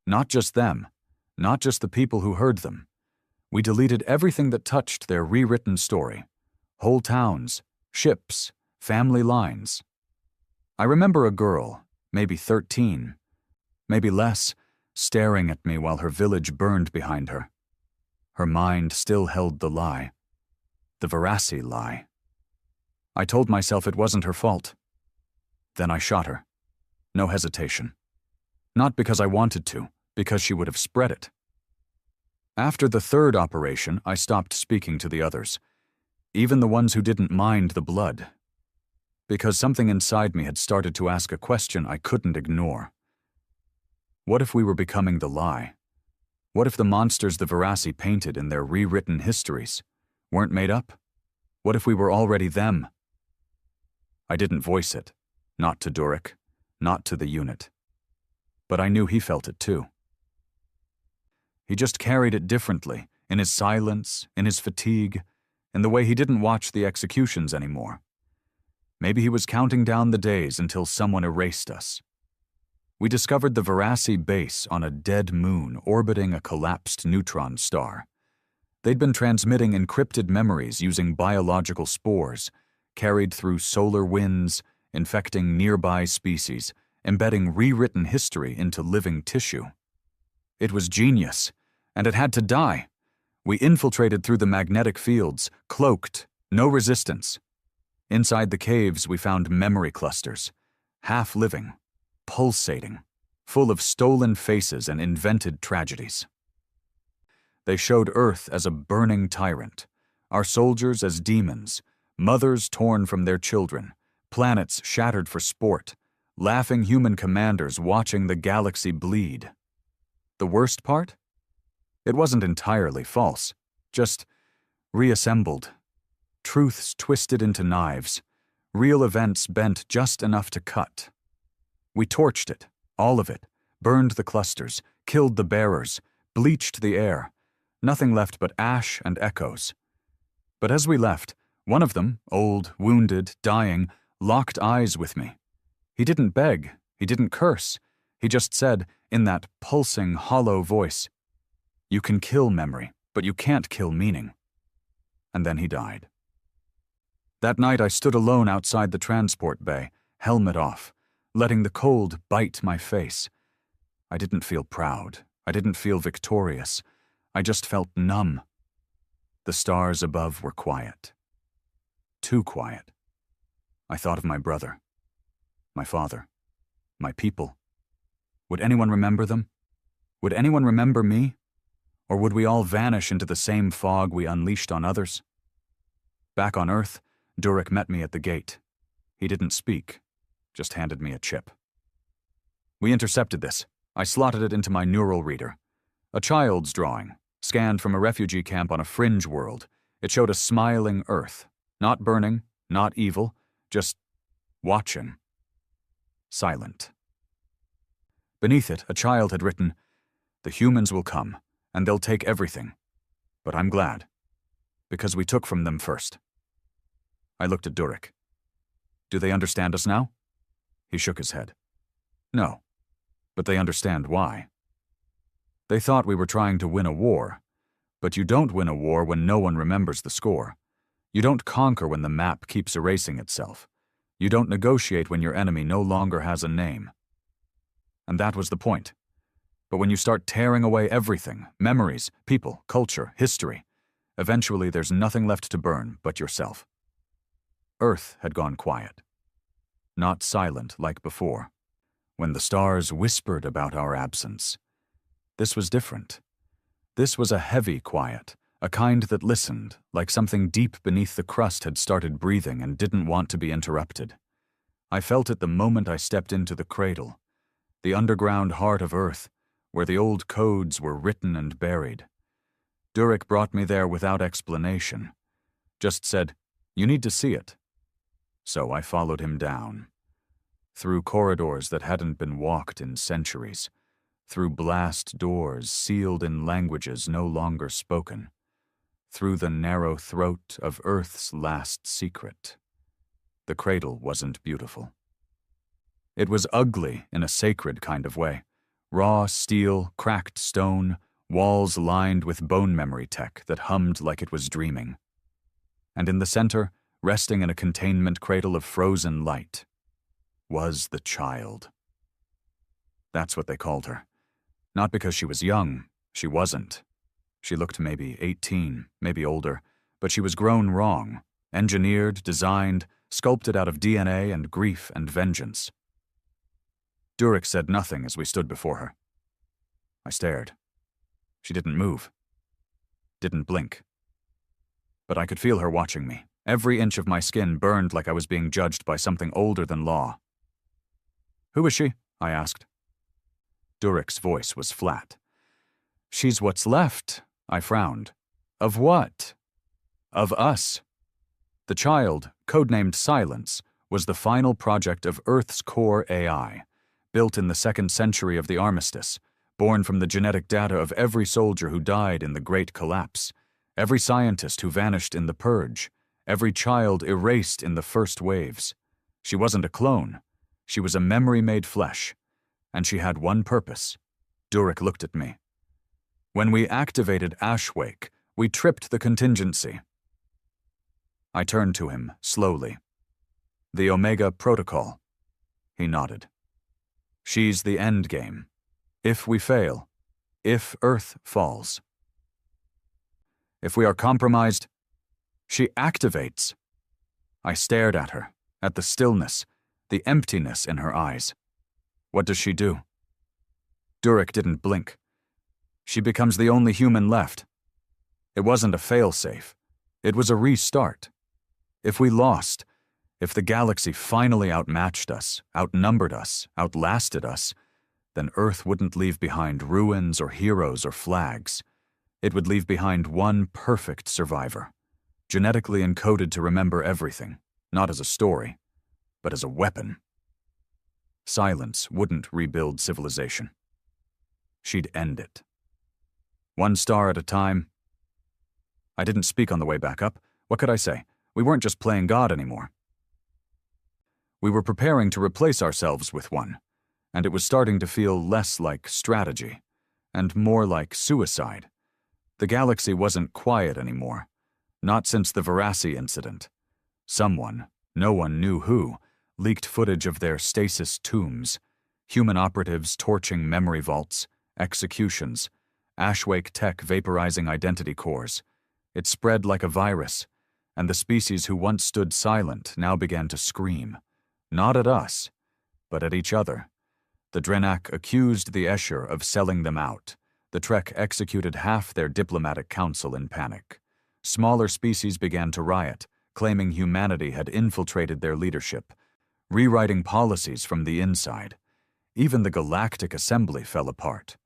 Not just them, not just the people who heard them. We deleted everything that touched their rewritten story. Whole towns, ships, family lines. I remember a girl, maybe 13, maybe less, staring at me while her village burned behind her. Her mind still held the lie. The Verasi lie. I told myself it wasn't her fault. Then I shot her. No hesitation. Not because I wanted to, because she would have spread it. After the third operation, I stopped speaking to the others, even the ones who didn't mind the blood, because something inside me had started to ask a question I couldn't ignore. What if we were becoming the lie? What if the monsters the Verasi painted in their rewritten histories weren't made up? What if we were already them? I didn't voice it, not to Durek, not to the unit. But I knew he felt it too. He just carried it differently, in his silence, in his fatigue, in the way he didn't watch the executions anymore. Maybe he was counting down the days until someone erased us. We discovered the Verasi base on a dead moon orbiting a collapsed neutron star. They'd been transmitting encrypted memories using biological spores, carried through solar winds, infecting nearby species, embedding rewritten history into living tissue. It was genius, and it had to die. We infiltrated through the magnetic fields, cloaked, no resistance. Inside the caves, we found memory clusters, half-living, pulsating, full of stolen faces and invented tragedies. They showed Earth as a burning tyrant, our soldiers as demons, mothers torn from their children, planets shattered for sport, laughing human commanders watching the galaxy bleed. The worst part? It wasn't entirely false, just reassembled. Truths twisted into knives, real events bent just enough to cut. We torched it, all of it, burned the clusters, killed the bearers, bleached the air, nothing left but ash and echoes. But as we left, one of them, old, wounded, dying, locked eyes with me. He didn't beg, he didn't curse. He just said, in that pulsing, hollow voice, "You can kill memory, but you can't kill meaning." And then he died. That night I stood alone outside the transport bay, helmet off, letting the cold bite my face. I didn't feel proud. I didn't feel victorious. I just felt numb. The stars above were quiet. Too quiet. I thought of my brother, my father, my people. Would anyone remember them? Would anyone remember me? Or would we all vanish into the same fog we unleashed on others? Back on Earth, Durek met me at the gate. He didn't speak, just handed me a chip. We intercepted this. I slotted it into my neural reader. A child's drawing, scanned from a refugee camp on a fringe world. It showed a smiling Earth, not burning, not evil, just watching. Silent. Beneath it, a child had written, "The humans will come, and they'll take everything. But I'm glad, because we took from them first." I looked at Durek. "Do they understand us now?" He shook his head. "No, but they understand why. They thought we were trying to win a war, but you don't win a war when no one remembers the score. You don't conquer when the map keeps erasing itself. You don't negotiate when your enemy no longer has a name." And that was the point. But when you start tearing away everything, memories, people, culture, history, eventually there's nothing left to burn but yourself. Earth had gone quiet. Not silent like before, when the stars whispered about our absence. This was different. This was a heavy quiet, a kind that listened, like something deep beneath the crust had started breathing and didn't want to be interrupted. I felt it the moment I stepped into the cradle, the underground heart of Earth, where the old codes were written and buried. Durek brought me there without explanation. Just said, "You need to see it." So I followed him down. Through corridors that hadn't been walked in centuries. Through blast doors sealed in languages no longer spoken. Through the narrow throat of Earth's last secret. The cradle wasn't beautiful. It was ugly in a sacred kind of way. Raw steel, cracked stone, walls lined with bone memory tech that hummed like it was dreaming. And in the center, resting in a containment cradle of frozen light, was the child. That's what they called her. Not because she was young. She wasn't. She looked maybe 18, maybe older, but she was grown wrong, engineered, designed, sculpted out of DNA and grief and vengeance. Durek said nothing as we stood before her. I stared. She didn't move. Didn't blink. But I could feel her watching me. Every inch of my skin burned like I was being judged by something older than law. "Who is she?" I asked. Durek's voice was flat. "She's what's left," I frowned. "Of what?" "Of us." The child, codenamed Silence, was the final project of Earth's core AI, built in the 2nd century of the Armistice, born from the genetic data of every soldier who died in the Great Collapse, every scientist who vanished in the Purge, every child erased in the first waves. She wasn't a clone. She was a memory made flesh. And she had one purpose. Durek looked at me. When we activated Ashwake, we tripped the contingency. I turned to him, slowly. "The Omega Protocol." He nodded. "She's the end game. If we fail, if Earth falls. If we are compromised, she activates." I stared at her, at the stillness, the emptiness in her eyes. "What does she do?" Durek didn't blink. "She becomes the only human left. It wasn't a failsafe. It was a restart. If we lost, if the galaxy finally outmatched us, outnumbered us, outlasted us, then Earth wouldn't leave behind ruins or heroes or flags. It would leave behind one perfect survivor, genetically encoded to remember everything, not as a story, but as a weapon. Silence wouldn't rebuild civilization. She'd end it. One star at a time. I didn't speak on the way back up. What could I say? We weren't just playing God anymore. We were preparing to replace ourselves with one, and it was starting to feel less like strategy, and more like suicide. The galaxy wasn't quiet anymore, not since the Veracity incident. Someone, no one knew who, leaked footage of their stasis tombs, human operatives torching memory vaults, executions, Ashwake tech vaporizing identity cores. It spread like a virus, and the species who once stood silent now began to scream, not at us, but at each other. The Drenak accused the Escher of selling them out. The Trek executed half their diplomatic council in panic. Smaller species began to riot, claiming humanity had infiltrated their leadership, rewriting policies from the inside. Even the Galactic Assembly fell apart.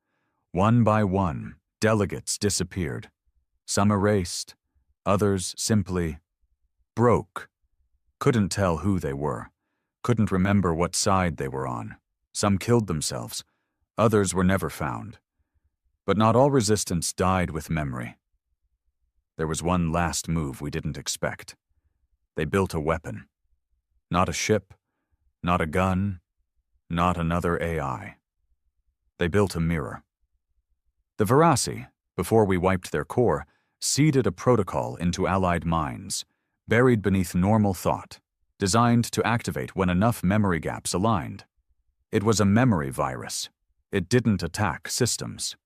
One by one, delegates disappeared. Some erased, others simply broke. Couldn't tell who they were, couldn't remember what side they were on. Some killed themselves, others were never found. But not all resistance died with memory. There was one last move we didn't expect. They built a weapon. Not a ship, not a gun, not another AI. They built a mirror. The Verasi, before we wiped their core, seeded a protocol into Allied minds, buried beneath normal thought, designed to activate when enough memory gaps aligned. It was a memory virus. It didn't attack systems.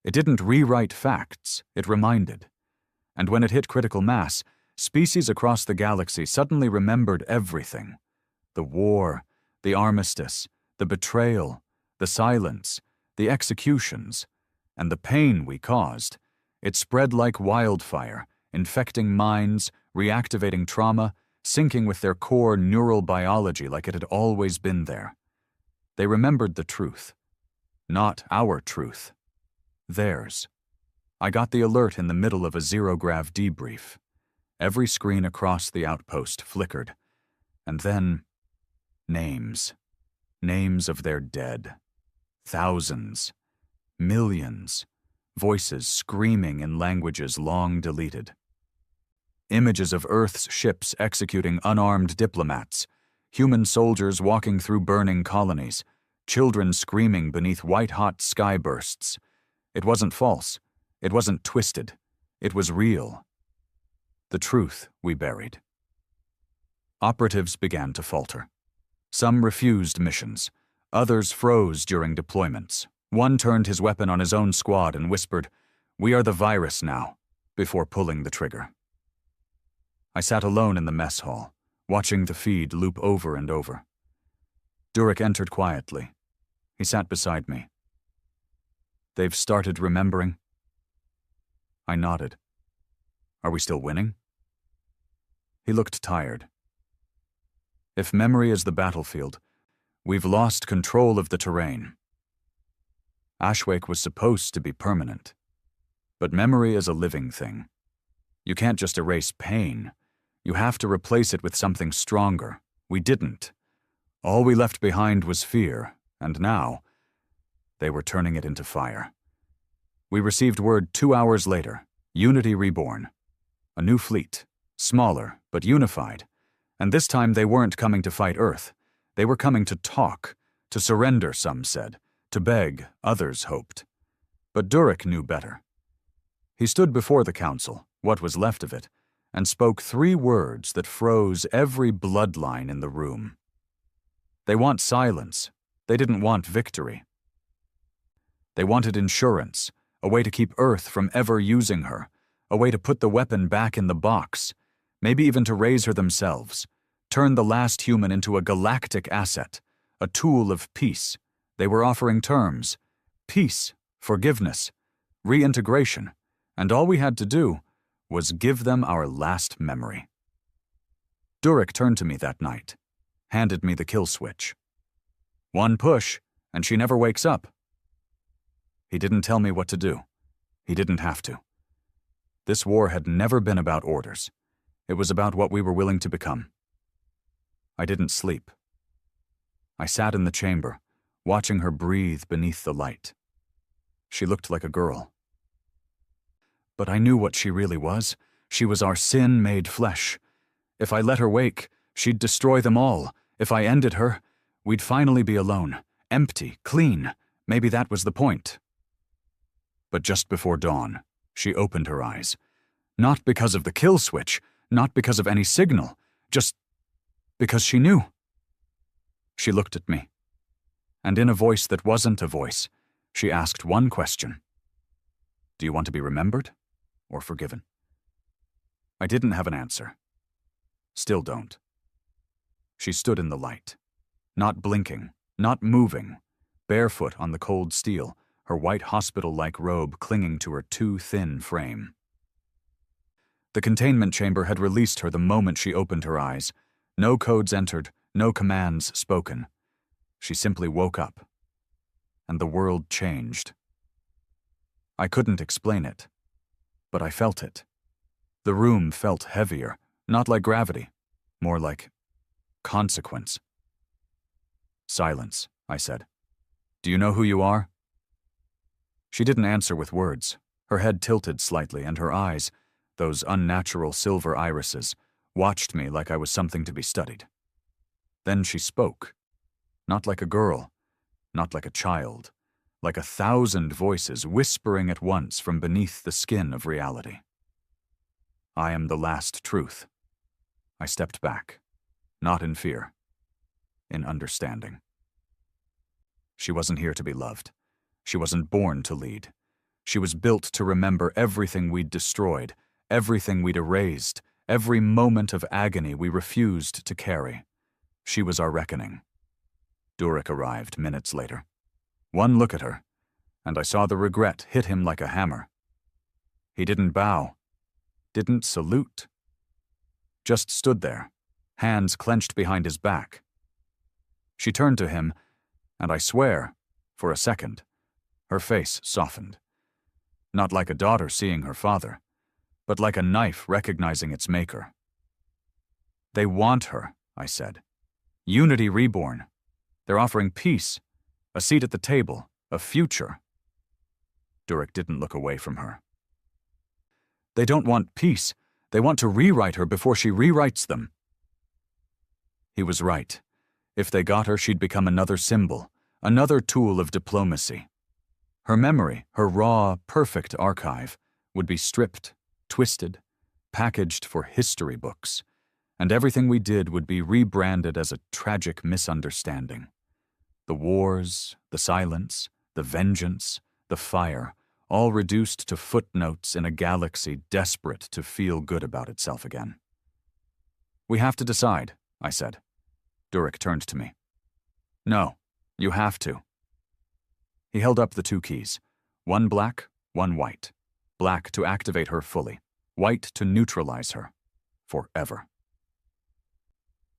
It didn't rewrite facts, it reminded. And when it hit critical mass, species across the galaxy suddenly remembered everything. The war, the armistice, the betrayal, the silence, the executions, and the pain we caused. It spread like wildfire, infecting minds, reactivating trauma, syncing with their core neural biology like it had always been there. They remembered the truth. Not our truth. Theirs. I got the alert in the middle of a zero-grav debrief. Every screen across the outpost flickered. And then, names. Names of their dead. Thousands. Millions. Voices screaming in languages long deleted. Images of Earth's ships executing unarmed diplomats, human soldiers walking through burning colonies, children screaming beneath white-hot sky bursts. It wasn't false. It wasn't twisted. It was real. The truth we buried. Operatives began to falter. Some refused missions. Others froze during deployments. One turned his weapon on his own squad and whispered, "We are the virus now," before pulling the trigger. I sat alone in the mess hall, watching the feed loop over and over. Durek entered quietly. He sat beside me. "They've started remembering?" I nodded. "Are we still winning?" He looked tired. "If memory is the battlefield, we've lost control of the terrain. Ashwake was supposed to be permanent. But memory is a living thing. You can't just erase pain. You have to replace it with something stronger. We didn't. All we left behind was fear, and now they were turning it into fire. We received word 2 hours later, Unity reborn. A new fleet, smaller but unified. And this time they weren't coming to fight Earth. They were coming to talk, to surrender, some said, to beg, others hoped. But Durek knew better. He stood before the council, what was left of it, and spoke 3 words that froze every bloodline in the room. They want silence. They didn't want victory. They wanted insurance, a way to keep Earth from ever using her, a way to put the weapon back in the box, maybe even to raise her themselves, turn the last human into a galactic asset, a tool of peace. They were offering terms: peace, forgiveness, reintegration, and all we had to do was give them our last memory. Durek turned to me that night, handed me the kill switch. One push, and she never wakes up. He didn't tell me what to do. He didn't have to. This war had never been about orders. It was about what we were willing to become. I didn't sleep. I sat in the chamber, watching her breathe beneath the light. She looked like a girl. But I knew what she really was. She was our sin made flesh. If I let her wake, she'd destroy them all. If I ended her, we'd finally be alone, empty, clean. Maybe that was the point. But just before dawn, she opened her eyes. Not because of the kill switch, not because of any signal, just because she knew. She looked at me, and in a voice that wasn't a voice, she asked one question. Do you want to be remembered or forgiven? I didn't have an answer. Still don't. She stood in the light, not blinking, not moving, barefoot on the cold steel, her white hospital-like robe clinging to her too thin frame. The containment chamber had released her the moment she opened her eyes. No codes entered, no commands spoken. She simply woke up, and the world changed. I couldn't explain it, but I felt it. The room felt heavier, not like gravity, more like consequence. "Silence," I said. "Do you know who you are?" She didn't answer with words. Her head tilted slightly, and her eyes, those unnatural silver irises, watched me like I was something to be studied. Then she spoke. Not like a girl, not like a child, like 1,000 voices whispering at once from beneath the skin of reality. "I am the last truth." I stepped back, not in fear, in understanding. She wasn't here to be loved. She wasn't born to lead. She was built to remember everything we'd destroyed, everything we'd erased, every moment of agony we refused to carry. She was our reckoning. Durek arrived minutes later. One look at her, and I saw the regret hit him like a hammer. He didn't bow, didn't salute. Just stood there, hands clenched behind his back. She turned to him, and I swear, for a second, her face softened. Not like a daughter seeing her father, but like a knife recognizing its maker. "They want her," I said. "Unity reborn. They're offering peace, a seat at the table, a future." Durek didn't look away from her. "They don't want peace. They want to rewrite her before she rewrites them." He was right. If they got her, she'd become another symbol, another tool of diplomacy. Her memory, her raw, perfect archive, would be stripped, twisted, packaged for history books, and everything we did would be rebranded as a tragic misunderstanding. The wars, the silence, the vengeance, the fire, all reduced to footnotes in a galaxy desperate to feel good about itself again. "We have to decide," I said. Durek turned to me. "No, you have to." He held up the 2 keys, one black, one white. Black to activate her fully, white to neutralize her, forever.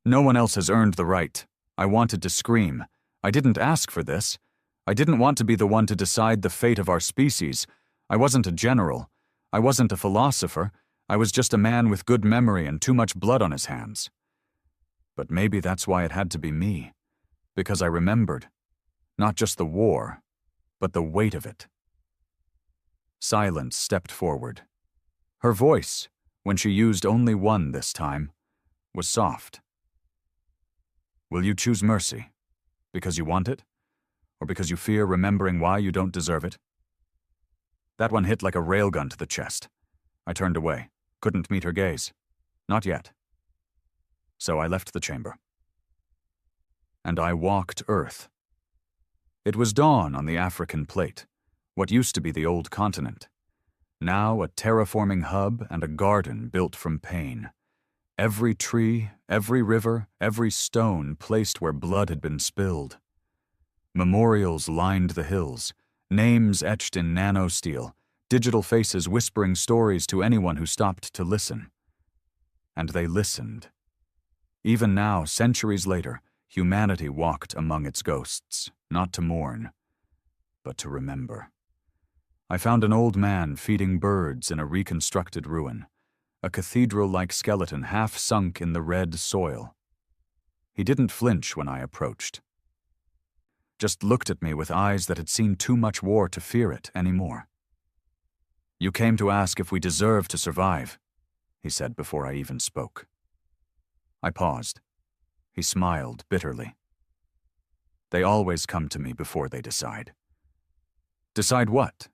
"No one else has earned the right." I wanted to scream. I didn't ask for this. I didn't want to be the one to decide the fate of our species. I wasn't a general. I wasn't a philosopher. I was just a man with good memory and too much blood on his hands. But maybe that's why it had to be me, because I remembered, not just the war, but the weight of it. Silence stepped forward. Her voice, when she used only one this time, was soft. "Will you choose mercy? Because you want it? Or because you fear remembering why you don't deserve it?" That one hit like a railgun to the chest. I turned away, couldn't meet her gaze. Not yet. So I left the chamber. And I walked Earth. It was dawn on the African plate, what used to be the old continent. Now a terraforming hub and a garden built from pain. Every tree, every river, every stone placed where blood had been spilled. Memorials lined the hills, names etched in nanosteel, digital faces whispering stories to anyone who stopped to listen. And they listened. Even now, centuries later, humanity walked among its ghosts, not to mourn, but to remember. I found an old man feeding birds in a reconstructed ruin, a cathedral-like skeleton half sunk in the red soil. He didn't flinch when I approached. Just looked at me with eyes that had seen too much war to fear it anymore. "You came to ask if we deserve to survive," he said before I even spoke. I paused. He smiled bitterly. "They always come to me before they decide." "Decide what?"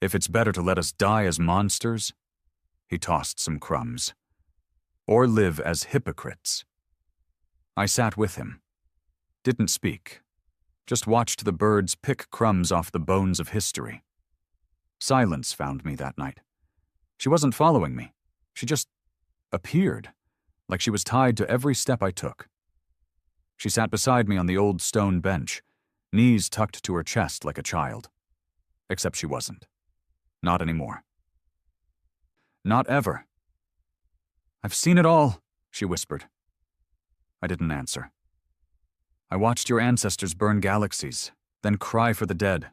"If it's better to let us die as monsters," he tossed some crumbs, "or live as hypocrites." I sat with him. Didn't speak. Just watched the birds pick crumbs off the bones of history. Silence found me that night. She wasn't following me. She just appeared, like she was tied to every step I took. She sat beside me on the old stone bench, knees tucked to her chest like a child. Except she wasn't. Not anymore. Not ever. "I've seen it all," she whispered. I didn't answer. "I watched your ancestors burn galaxies, then cry for the dead."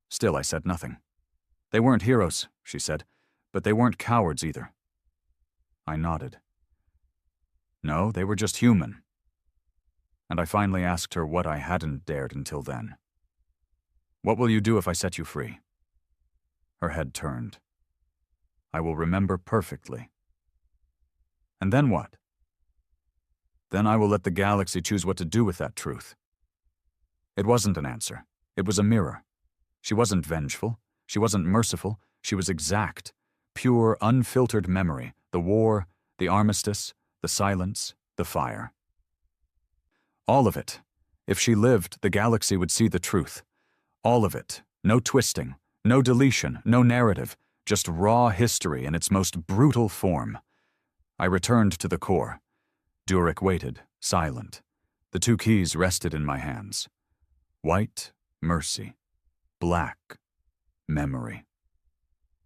Still, I said nothing. "They weren't heroes," she said, "but they weren't cowards either." I nodded. "No, they were just human." And I finally asked her what I hadn't dared until then. "What will you do if I set you free?" Her head turned. "I will remember perfectly." "And then what?" "Then I will let the galaxy choose what to do with that truth." It wasn't an answer. It was a mirror. She wasn't vengeful. She wasn't merciful. She was exact. Pure, unfiltered memory. The war, the armistice, the silence, the fire. All of it. If she lived, the galaxy would see the truth. All of it. No twisting, no deletion, no narrative. Just raw history in its most brutal form. I returned to the core. Durek waited, silent. The two keys rested in my hands. White, mercy. Black, memory.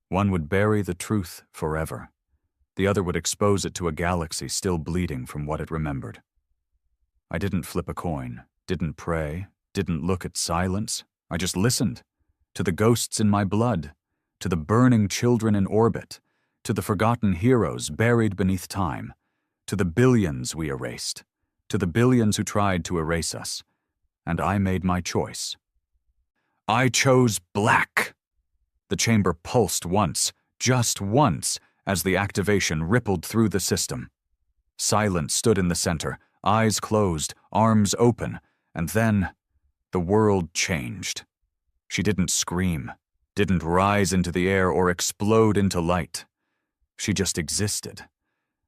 One would bury the truth forever. The other would expose it to a galaxy still bleeding from what it remembered. I didn't flip a coin, didn't pray, didn't look at silence. I just listened. To the ghosts in my blood, to the burning children in orbit, to the forgotten heroes buried beneath time, to the billions we erased, to the billions who tried to erase us. And I made my choice. I chose black. The chamber pulsed once, just once, as the activation rippled through the system. Silence stood in the center, eyes closed, arms open, and then the world changed. She didn't scream, didn't rise into the air or explode into light. She just existed,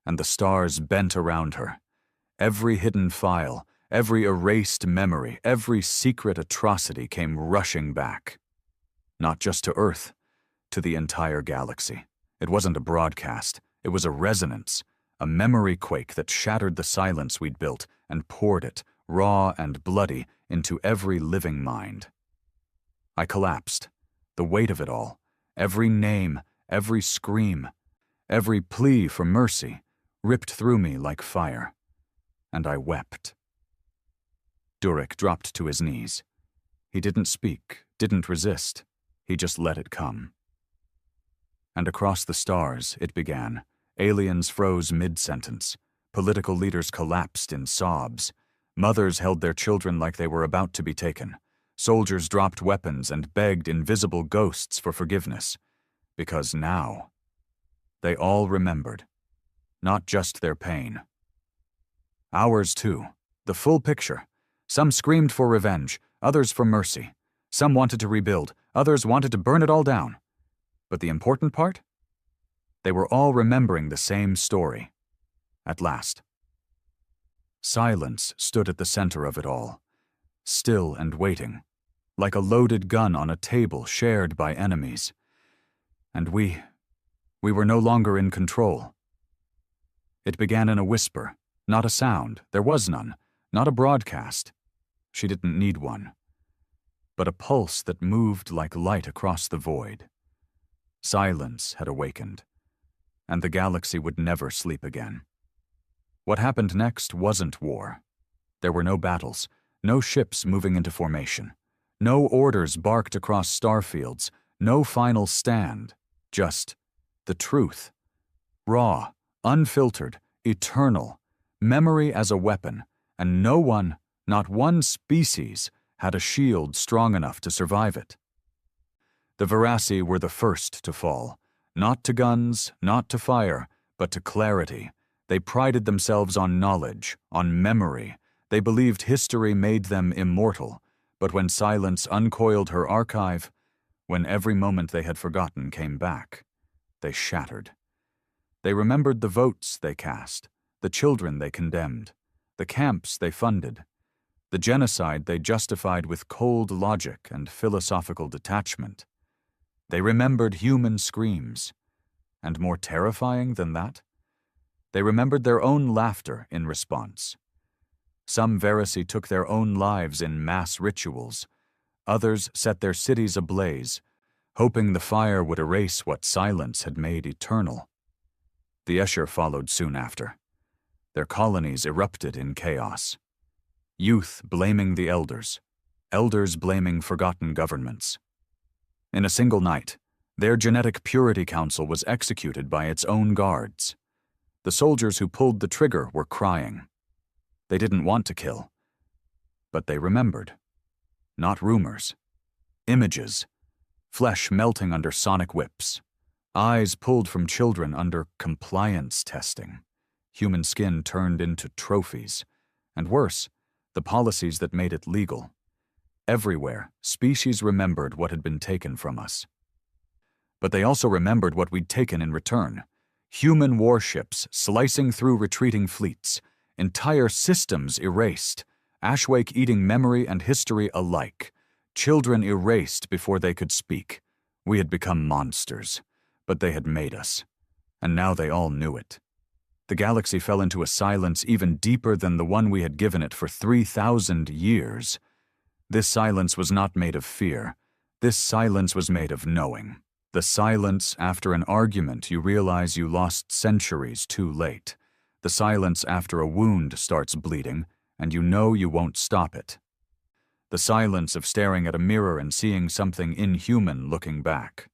and the stars bent around her. Every hidden file, every erased memory, every secret atrocity came rushing back. Not just to Earth, to the entire galaxy. It wasn't a broadcast, it was a resonance, a memory quake that shattered the silence we'd built and poured it, raw and bloody, into every living mind. I collapsed. The weight of it all, every name, every scream, every plea for mercy, ripped through me like fire. And I wept. Durek dropped to his knees. He didn't speak, didn't resist. He just let it come. And across the stars, it began. Aliens froze mid-sentence. Political leaders collapsed in sobs. Mothers held their children like they were about to be taken. Soldiers dropped weapons and begged invisible ghosts for forgiveness. Because now, they all remembered. Not just their pain. Ours too. The full picture. Some screamed for revenge, others for mercy. Some wanted to rebuild, others wanted to burn it all down. But the important part? They were all remembering the same story. At last. Silence stood at the center of it all, still and waiting, like a loaded gun on a table shared by enemies. And we were no longer in control. It began in a whisper, not a sound, there was none, not a broadcast. She didn't need one. But a pulse that moved like light across the void. Silence had awakened, and the galaxy would never sleep again. What happened next wasn't war. There were no battles, no ships moving into formation, no orders barked across starfields, no final stand, just the truth. Raw, unfiltered, eternal, memory as a weapon, and no one, not one species, had a shield strong enough to survive it. The Verassi were the first to fall, not to guns, not to fire, but to clarity. They prided themselves on knowledge, on memory. They believed history made them immortal, but when silence uncoiled her archive, when every moment they had forgotten came back, they shattered. They remembered the votes they cast, the children they condemned, the camps they funded, the genocide they justified with cold logic and philosophical detachment. They remembered human screams, and more terrifying than that, they remembered their own laughter in response. Some Verisi took their own lives in mass rituals. Others set their cities ablaze, hoping the fire would erase what silence had made eternal. The Escher followed soon after. Their colonies erupted in chaos. Youth blaming the elders blaming forgotten governments. In a single night, their Genetic Purity Council was executed by its own guards. The soldiers who pulled the trigger were crying. They didn't want to kill, but they remembered. Not rumors. Images. Flesh melting under sonic whips. Eyes pulled from children under compliance testing. Human skin turned into trophies. And worse, the policies that made it legal. Everywhere, species remembered what had been taken from us. But they also remembered what we'd taken in return. Human warships slicing through retreating fleets. Entire systems erased. Ashwake eating memory and history alike. Children erased before they could speak. We had become monsters, but they had made us. And now they all knew it. The galaxy fell into a silence even deeper than the one we had given it for 3,000 years. This silence was not made of fear. This silence was made of knowing. The silence after an argument you realize you lost centuries too late. The silence after a wound starts bleeding, and you know you won't stop it. The silence of staring at a mirror and seeing something inhuman looking back.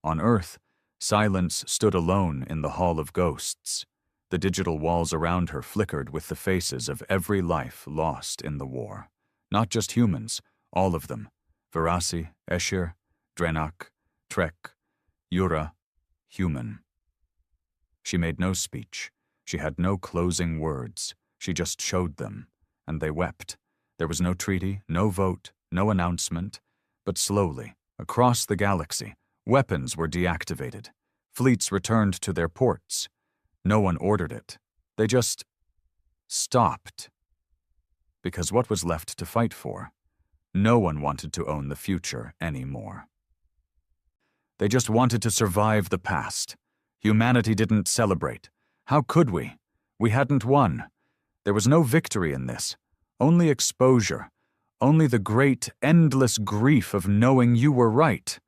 On Earth, silence stood alone in the Hall of Ghosts. The digital walls around her flickered with the faces of every life lost in the war. Not just humans, all of them. Verasi, Escher, Drenak, Trek, Yura, human. She made no speech. She had no closing words. She just showed them, and they wept. There was no treaty, no vote, no announcement, but slowly, across the galaxy, weapons were deactivated. Fleets returned to their ports. No one ordered it. They just stopped. Because what was left to fight for? No one wanted to own the future anymore. They just wanted to survive the past. Humanity didn't celebrate. How could we? We hadn't won. There was no victory in this. Only exposure. Only the great, endless grief of knowing you were right.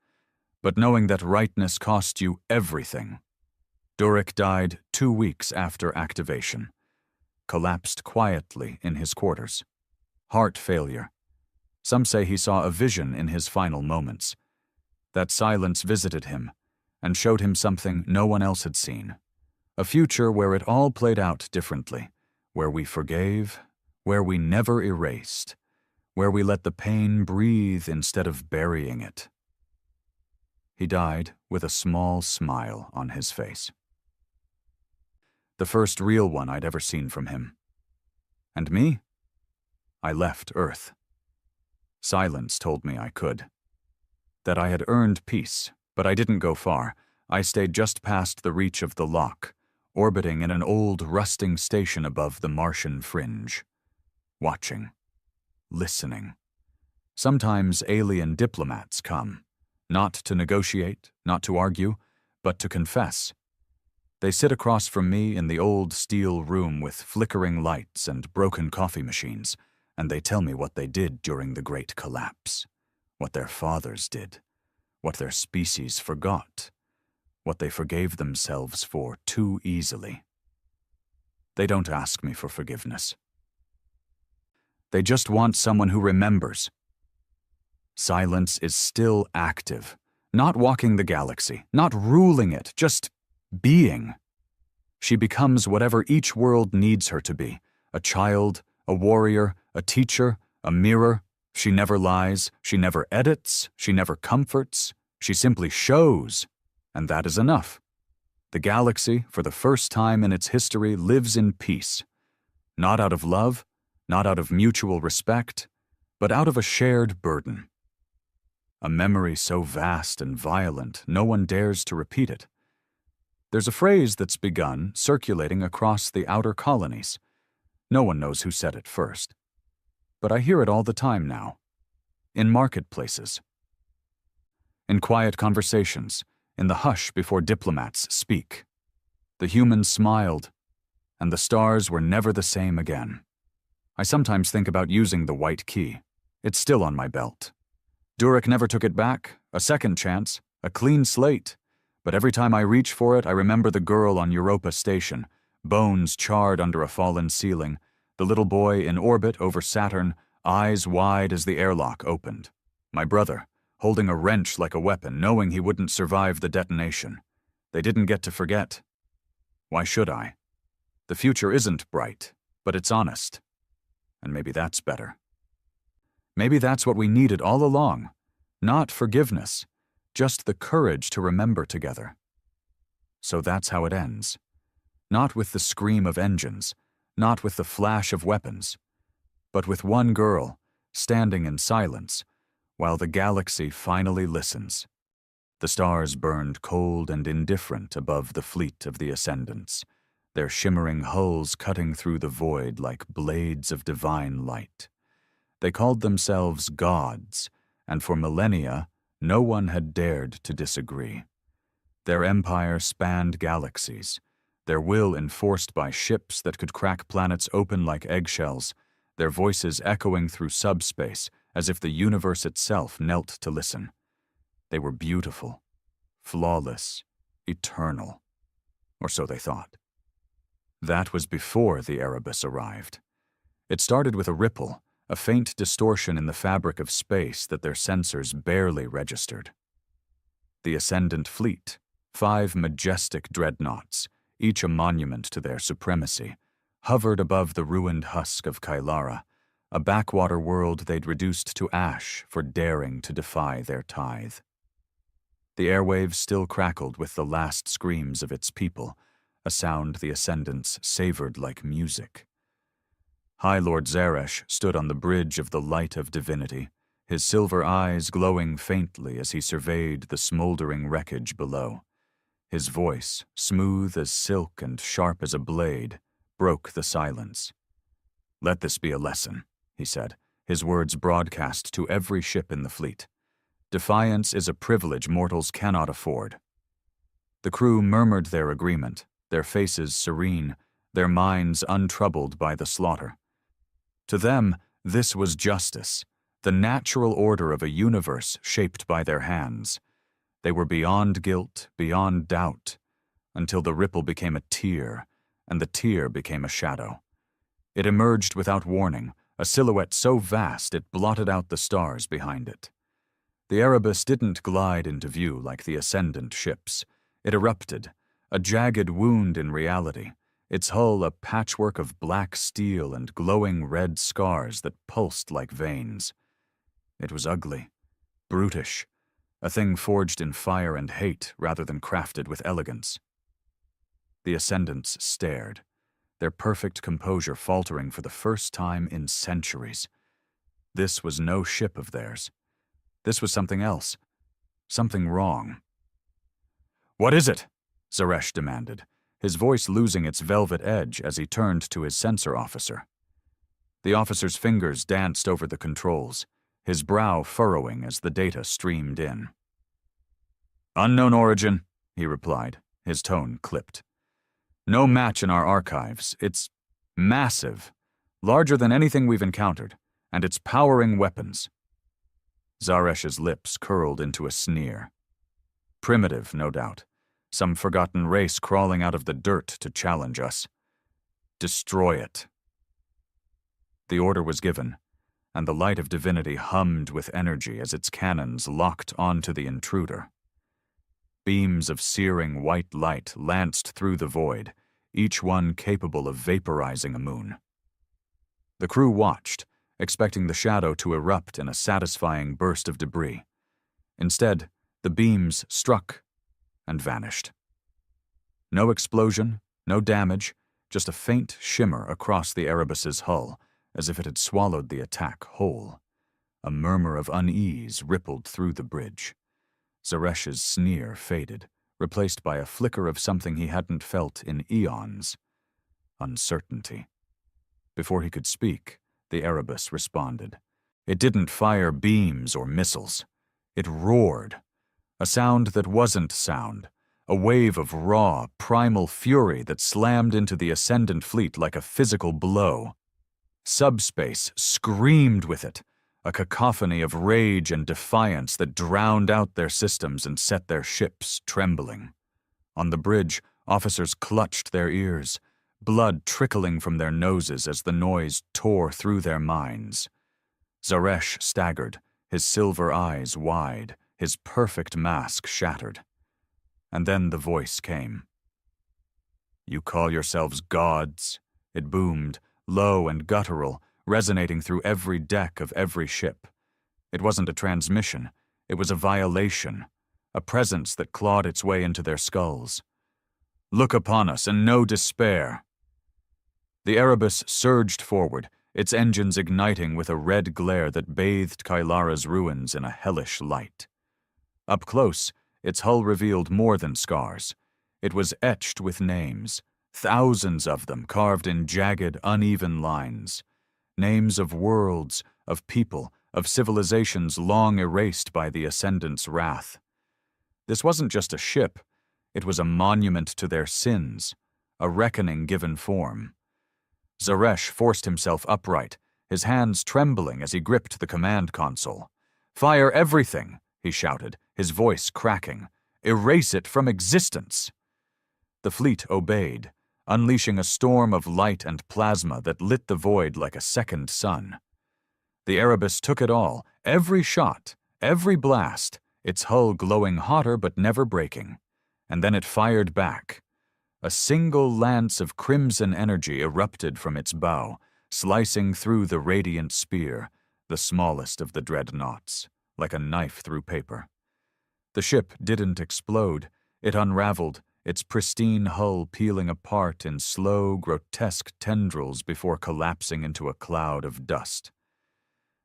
But knowing that rightness cost you everything. Durek died 2 weeks after activation. Collapsed quietly in his quarters. Heart failure. Some say he saw a vision in his final moments. That silence visited him and showed him something no one else had seen. A future where it all played out differently, where we forgave, where we never erased, where we let the pain breathe instead of burying it. He died with a small smile on his face. The first real one I'd ever seen from him. And me? I left Earth. Silence told me I could. That I had earned peace, but I didn't go far. I stayed just past the reach of the lock, orbiting in an old, rusting station above the Martian fringe. Watching. Listening. Sometimes alien diplomats come, not to negotiate, not to argue, but to confess. They sit across from me in the old steel room with flickering lights and broken coffee machines, and they tell me what they did during the Great Collapse, what their fathers did, what their species forgot, what they forgave themselves for too easily. They don't ask me for forgiveness. They just want someone who remembers. Silence is still active, not walking the galaxy, not ruling it, just being. She becomes whatever each world needs her to be, a child, a warrior, a teacher, a mirror. She never lies, she never edits, she never comforts, she simply shows, and that is enough. The galaxy, for the first time in its history, lives in peace, not out of love, not out of mutual respect, but out of a shared burden. A memory so vast and violent, no one dares to repeat it. There's a phrase that's begun circulating across the outer colonies. No one knows who said it first. But I hear it all the time now. In marketplaces. In quiet conversations, in the hush before diplomats speak. The humans smiled, and the stars were never the same again. I sometimes think about using the white key. It's still on my belt. Durek never took it back, a second chance, a clean slate. But every time I reach for it, I remember the girl on Europa Station, bones charred under a fallen ceiling, the little boy in orbit over Saturn, eyes wide as the airlock opened. My brother, holding a wrench like a weapon, knowing he wouldn't survive the detonation. They didn't get to forget. Why should I? The future isn't bright, but it's honest. And maybe that's better. Maybe that's what we needed all along. Not forgiveness, just the courage to remember together. So that's how it ends. Not with the scream of engines, not with the flash of weapons, but with one girl, standing in silence, while the galaxy finally listens. The stars burned cold and indifferent above the fleet of the Ascendants, their shimmering hulls cutting through the void like blades of divine light. They called themselves gods, and for millennia, no one had dared to disagree. Their empire spanned galaxies, their will enforced by ships that could crack planets open like eggshells, their voices echoing through subspace as if the universe itself knelt to listen. They were beautiful, flawless, eternal, or so they thought. That was before the Erebus arrived. It started with a ripple, a faint distortion in the fabric of space that their sensors barely registered. The Ascendant Fleet, 5 majestic dreadnoughts, each a monument to their supremacy, hovered above the ruined husk of Kylara, a backwater world they'd reduced to ash for daring to defy their tithe. The airwaves still crackled with the last screams of its people, a sound the Ascendants savored like music. High Lord Zeresh stood on the bridge of the light of divinity, his silver eyes glowing faintly as he surveyed the smoldering wreckage below. His voice, smooth as silk and sharp as a blade, broke the silence. "Let this be a lesson," he said, his words broadcast to every ship in the fleet. "Defiance is a privilege mortals cannot afford." The crew murmured their agreement, their faces serene, their minds untroubled by the slaughter. To them, this was justice, the natural order of a universe shaped by their hands. They were beyond guilt, beyond doubt, until the ripple became a tear, and the tear became a shadow. It emerged without warning, a silhouette so vast it blotted out the stars behind it. The Erebus didn't glide into view like the Ascendant ships. It erupted, a jagged wound in reality, its hull a patchwork of black steel and glowing red scars that pulsed like veins. It was ugly, brutish, a thing forged in fire and hate rather than crafted with elegance. The Ascendants stared, their perfect composure faltering for the first time in centuries. This was no ship of theirs. This was something else, something wrong. "What is it?" Zeresh demanded, his voice losing its velvet edge as he turned to his sensor officer. The officer's fingers danced over the controls, his brow furrowing as the data streamed in. "Unknown origin," he replied, his tone clipped. "No match in our archives. It's massive, larger than anything we've encountered, and it's powering weapons." Zaresh's lips curled into a sneer. Primitive, no doubt. Some forgotten race crawling out of the dirt to challenge us. Destroy it. The order was given, and the light of divinity hummed with energy as its cannons locked onto the intruder. Beams of searing white light lanced through the void, each one capable of vaporizing a moon. The crew watched, expecting the shadow to erupt in a satisfying burst of debris. Instead, the beams struck and vanished. No explosion, no damage, just a faint shimmer across the Erebus's hull, as if it had swallowed the attack whole. A murmur of unease rippled through the bridge. Zaresh's sneer faded, replaced by a flicker of something he hadn't felt in eons. Uncertainty. Before he could speak, the Erebus responded. It didn't fire beams or missiles. It roared. A sound that wasn't sound. A wave of raw, primal fury that slammed into the Ascendant fleet like a physical blow. Subspace screamed with it, a cacophony of rage and defiance that drowned out their systems and set their ships trembling. On the bridge, officers clutched their ears, blood trickling from their noses as the noise tore through their minds. Zaresh staggered, his silver eyes wide, his perfect mask shattered. And then the voice came. "You call yourselves gods," it boomed, low and guttural, resonating through every deck of every ship. It wasn't a transmission, it was a violation, a presence that clawed its way into their skulls. "Look upon us and no despair." The Erebus surged forward, its engines igniting with a red glare that bathed Kailara's ruins in a hellish light. Up close, its hull revealed more than scars. It was etched with names, thousands of them carved in jagged, uneven lines. Names of worlds, of people, of civilizations long erased by the Ascendant's wrath. This wasn't just a ship, it was a monument to their sins, a reckoning given form. Zaresh forced himself upright, his hands trembling as he gripped the command console. "Fire everything," he shouted, his voice cracking. "Erase it from existence." The fleet obeyed, unleashing a storm of light and plasma that lit the void like a second sun. The Erebus took it all, every shot, every blast, its hull glowing hotter but never breaking. And then it fired back. A single lance of crimson energy erupted from its bow, slicing through the radiant spear, the smallest of the dreadnoughts, like a knife through paper. The ship didn't explode. It unraveled, its pristine hull peeling apart in slow, grotesque tendrils before collapsing into a cloud of dust.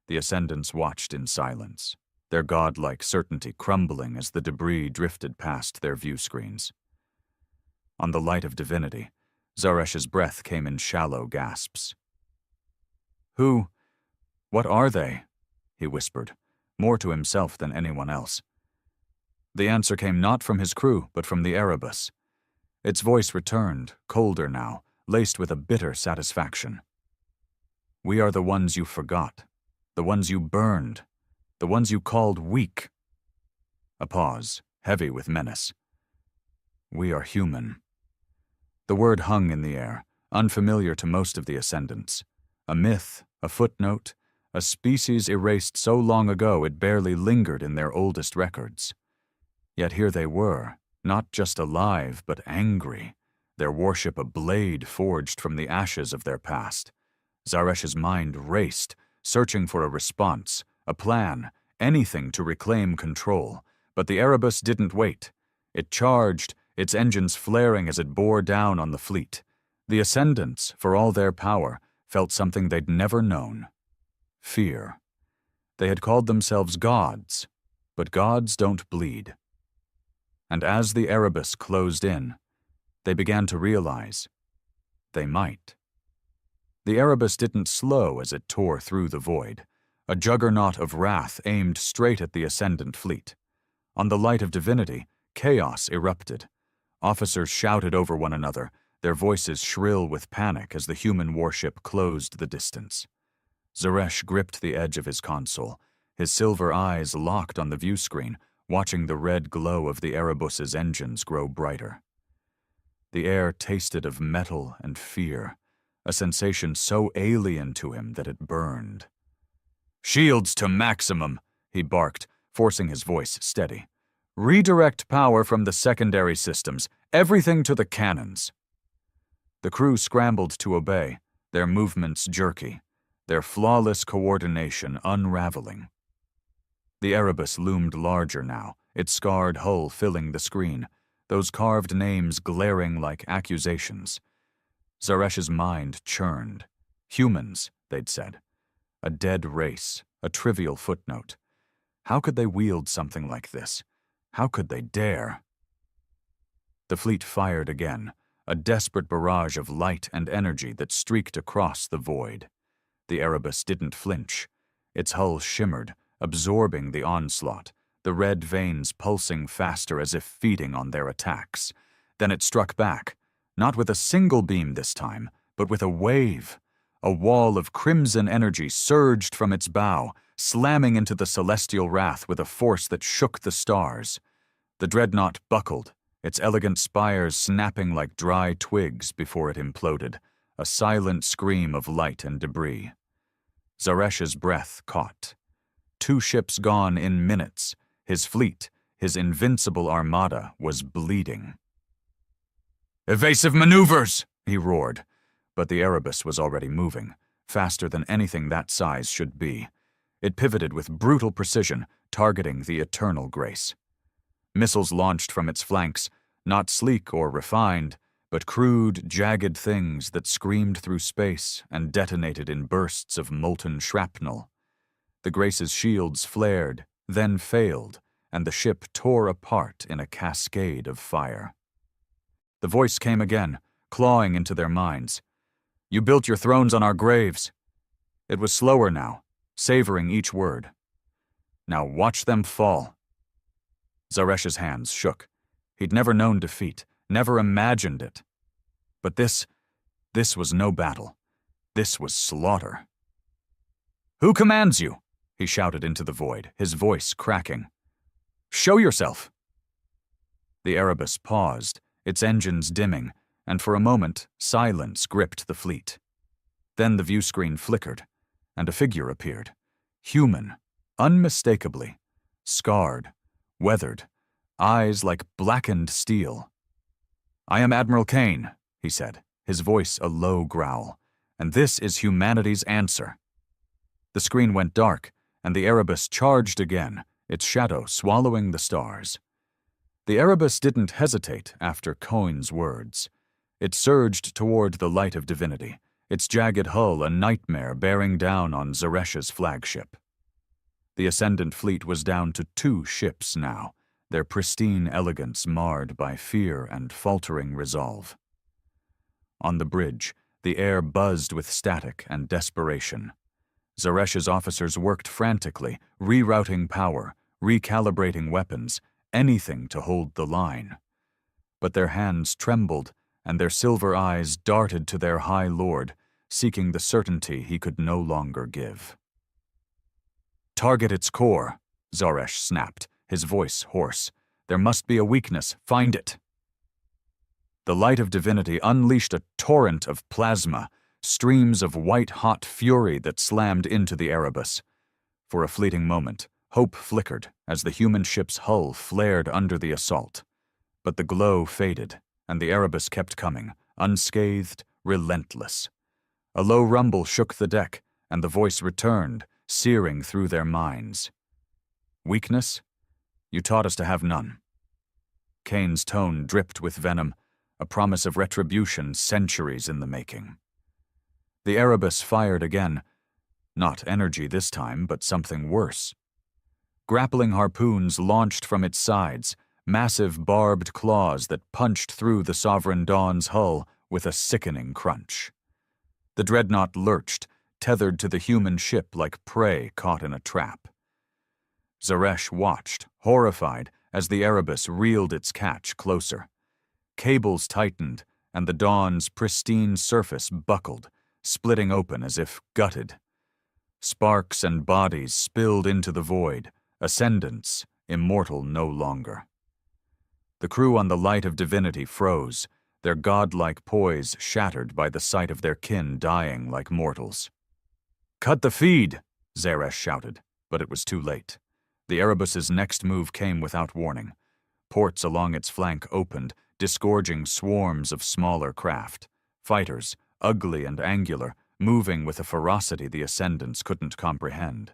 The Ascendants watched in silence, their godlike certainty crumbling as the debris drifted past their view screens. On the light of divinity, Zaresh's breath came in shallow gasps. What are they?" he whispered, more to himself than anyone else. The answer came not from his crew, but from the Erebus. Its voice returned, colder now, laced with a bitter satisfaction. "We are the ones you forgot, the ones you burned, the ones you called weak." A pause, heavy with menace. "We are human." The word hung in the air, unfamiliar to most of the Ascendants. A myth, a footnote, a species erased so long ago it barely lingered in their oldest records. Yet here they were, not just alive, but angry, their worship a blade forged from the ashes of their past. Zaresh's mind raced, searching for a response, a plan, anything to reclaim control. But the Erebus didn't wait. It charged, its engines flaring as it bore down on the fleet. The Ascendants, for all their power, felt something they'd never known. Fear. They had called themselves gods, but gods don't bleed. And as the Erebus closed in, they began to realize they might. The Erebus didn't slow as it tore through the void, a juggernaut of wrath aimed straight at the Ascendant fleet. On the light of divinity, chaos erupted. Officers shouted over one another, their voices shrill with panic as the human warship closed the distance. Zaresh gripped the edge of his console, his silver eyes locked on the view screen, watching the red glow of the Erebus's engines grow brighter. The air tasted of metal and fear, a sensation so alien to him that it burned. "Shields to maximum," he barked, forcing his voice steady. "Redirect power from the secondary systems, everything to the cannons." The crew scrambled to obey, their movements jerky, their flawless coordination unraveling. The Erebus loomed larger now, its scarred hull filling the screen, those carved names glaring like accusations. Zaresh's mind churned. Humans, they'd said. A dead race, a trivial footnote. How could they wield something like this? How could they dare? The fleet fired again, a desperate barrage of light and energy that streaked across the void. The Erebus didn't flinch. Its hull shimmered, absorbing the onslaught, the red veins pulsing faster as if feeding on their attacks. Then it struck back, not with a single beam this time, but with a A wall of crimson energy surged from its bow, slamming into the celestial wrath with a force that shook the stars. The dreadnought buckled, its elegant spires snapping like dry twigs before it imploded, a silent scream of light and debris. Zaresh's breath caught. 2 ships gone in minutes. His fleet, his invincible armada, was bleeding. "Evasive maneuvers!" he roared. But the Erebus was already moving, faster than anything that size should be. It pivoted with brutal precision, targeting the Eternal Grace. Missiles launched from its flanks, not sleek or refined, but crude, jagged things that screamed through space and detonated in bursts of molten shrapnel. The Grace's shields flared, then failed, and the ship tore apart in a cascade of fire. The voice came again, clawing into their minds. "You built your thrones on our graves." It was slower now, savoring each word. "Now watch them fall." Zaresh's hands shook. He'd never known defeat, never imagined it. But this was no battle. This was slaughter. "Who commands you?" he shouted into the void, his voice cracking. "Show yourself." The Erebus paused, its engines dimming, and for a moment, silence gripped the fleet. Then the view screen flickered, and a figure appeared. Human, unmistakably, scarred, weathered, eyes like blackened steel. "I am Admiral Kane," he said, his voice a low growl, "and this is humanity's answer." The screen went dark, and the Erebus charged again, its shadow swallowing the stars. The Erebus didn't hesitate after Kane's words. It surged toward the light of divinity, its jagged hull a nightmare bearing down on Zaresh's flagship. The Ascendant fleet was down to 2 ships now, their pristine elegance marred by fear and faltering resolve. On the bridge, the air buzzed with static and desperation. Zaresh's officers worked frantically, rerouting power, recalibrating weapons, anything to hold the line. But their hands trembled, and their silver eyes darted to their High Lord, seeking the certainty he could no longer give. "Target its core," Zaresh snapped, his voice hoarse. "There must be a weakness. Find it." The light of divinity unleashed a torrent of plasma, streams of white-hot fury that slammed into the Erebus. For a fleeting moment, hope flickered as the human ship's hull flared under the assault. But the glow faded, and the Erebus kept coming, unscathed, relentless. A low rumble shook the deck, and the voice returned, searing through their minds. "Weakness? You taught us to have none." Kane's tone dripped with venom, a promise of retribution centuries in the making. The Erebus fired again, not energy this time, but something worse. Grappling harpoons launched from its sides, massive barbed claws that punched through the Sovereign Dawn's hull with a sickening crunch. The dreadnought lurched, tethered to the human ship like prey caught in a trap. Zaresh watched, horrified, as the Erebus reeled its catch closer. Cables tightened, and the Dawn's pristine surface buckled, splitting open as if gutted. Sparks and bodies spilled into the void, ascendants, immortal no longer. The crew on the light of divinity froze, their godlike poise shattered by the sight of their kin dying like mortals. "Cut the feed!" Zaresh shouted, but it was too late. The Erebus's next move came without warning. Ports along its flank opened, disgorging swarms of smaller craft. Fighters, ugly and angular, moving with a ferocity the Ascendants couldn't comprehend.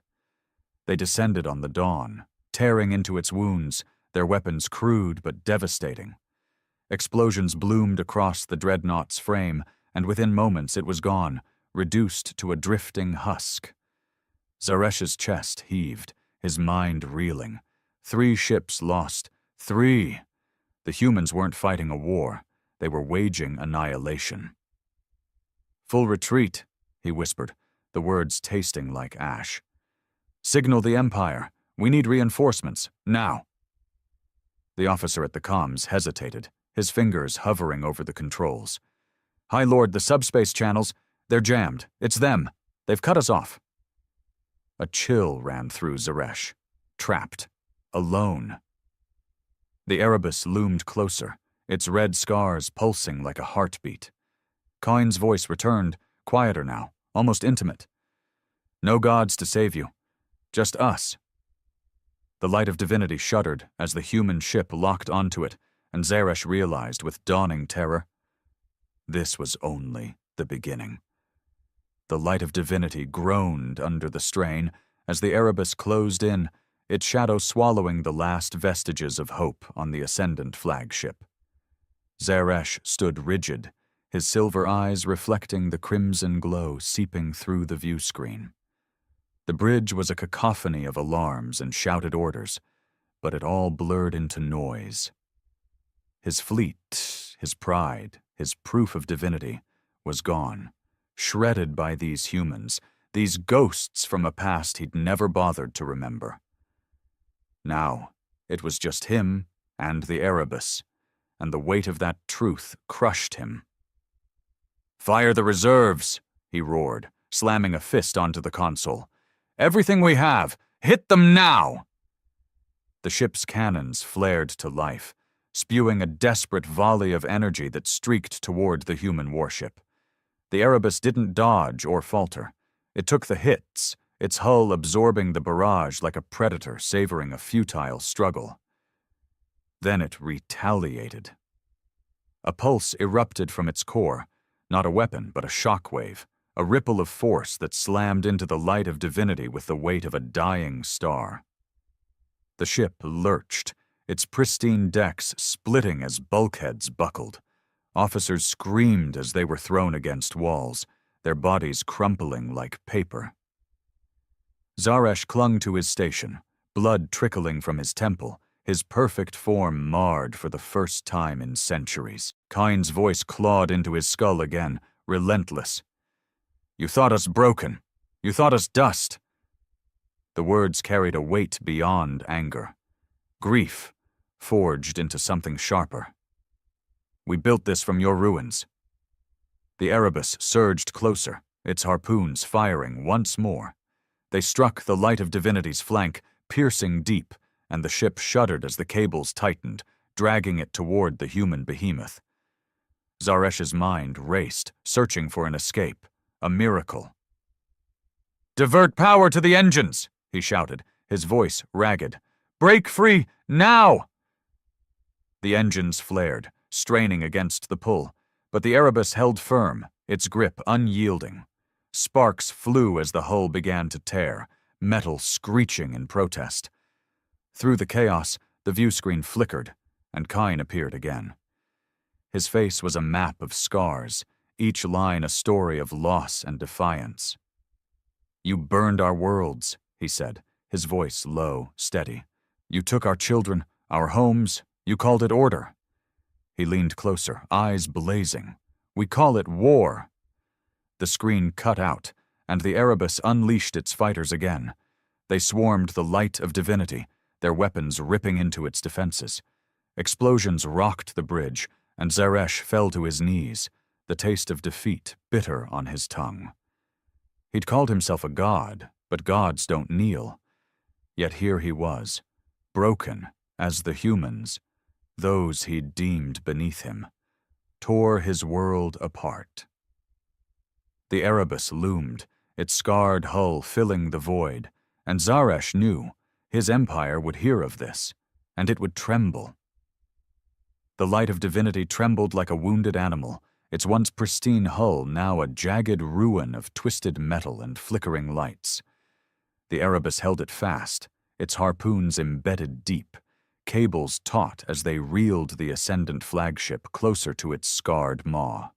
They descended on the Dawn, tearing into its wounds, their weapons crude but devastating. Explosions bloomed across the dreadnought's frame, and within moments it was gone, reduced to a drifting husk. Zaresh's chest heaved, his mind reeling. 3 ships lost. 3! The humans weren't fighting a war. They were waging annihilation. "Full retreat," he whispered, the words tasting like ash. "Signal the Empire. We need reinforcements, now." The officer at the comms hesitated, his fingers hovering over the controls. "High Lord, the subspace channels, They're jammed. It's them. They've cut us off. A chill ran through Zeresh. Trapped. Alone. The Erebus loomed closer, its red scars pulsing like a heartbeat. Kain's voice returned, quieter now, almost intimate. No gods to save you. Just us. The light of divinity shuddered as the human ship locked onto it, and Zeresh realized with dawning terror, this was only the beginning. The light of divinity groaned under the strain as the Erebus closed in, its shadow swallowing the last vestiges of hope on the ascendant flagship. Zeresh stood rigid, his silver eyes reflecting the crimson glow seeping through the view screen. The bridge was a cacophony of alarms and shouted orders, but it all blurred into noise. His fleet, his pride, his proof of divinity, was gone, shredded by these humans, these ghosts from a past he'd never bothered to remember. Now, it was just him and the Erebus, and the weight of that truth crushed him. "Fire the reserves," he roared, slamming a fist onto the console. "Everything we have! Hit them now!" The ship's cannons flared to life, spewing a desperate volley of energy that streaked toward the human warship. The Erebus didn't dodge or falter. It took the hits, its hull absorbing the barrage like a predator savoring a futile struggle. Then it retaliated. A pulse erupted from its core, not a weapon but a shockwave, a ripple of force that slammed into the light of divinity with the weight of a dying star. The ship lurched, its pristine decks splitting as bulkheads buckled. Officers screamed as they were thrown against walls, their bodies crumpling like paper. Zeresh clung to his station, blood trickling from his temple, his perfect form marred for the first time in centuries. Kain's voice clawed into his skull again, relentless. "You thought us broken. You thought us dust." The words carried a weight beyond anger. Grief, forged into something sharper. "We built this from your ruins." The Erebus surged closer, its harpoons firing once more. They struck the light of divinity's flank, piercing deep, and the ship shuddered as the cables tightened, dragging it toward the human behemoth. Zaresh's mind raced, searching for an escape, a miracle. "Divert power to the engines!" he shouted, his voice ragged. "Break free, now!" The engines flared, straining against the pull, but the Erebus held firm, its grip unyielding. Sparks flew as the hull began to tear, metal screeching in protest. Through the chaos, the view screen flickered, and Kain appeared again. His face was a map of scars, each line a story of loss and defiance. "You burned our worlds," he said, his voice low, steady. "You took our children, our homes, you called it order." He leaned closer, eyes blazing. "We call it war." The screen cut out, and the Erebus unleashed its fighters again. They swarmed the light of divinity, their weapons ripping into its defenses. Explosions rocked the bridge, and Zeresh fell to his knees, the taste of defeat bitter on his tongue. He'd called himself a god, but gods don't kneel. Yet here he was, broken as the humans, those he'd deemed beneath him, tore his world apart. The Erebus loomed, its scarred hull filling the void, and Zeresh knew his empire would hear of this, and it would tremble. The light of divinity trembled like a wounded animal, its once pristine hull now a jagged ruin of twisted metal and flickering lights. The Erebus held it fast, its harpoons embedded deep, cables taut as they reeled the ascendant flagship closer to its scarred maw.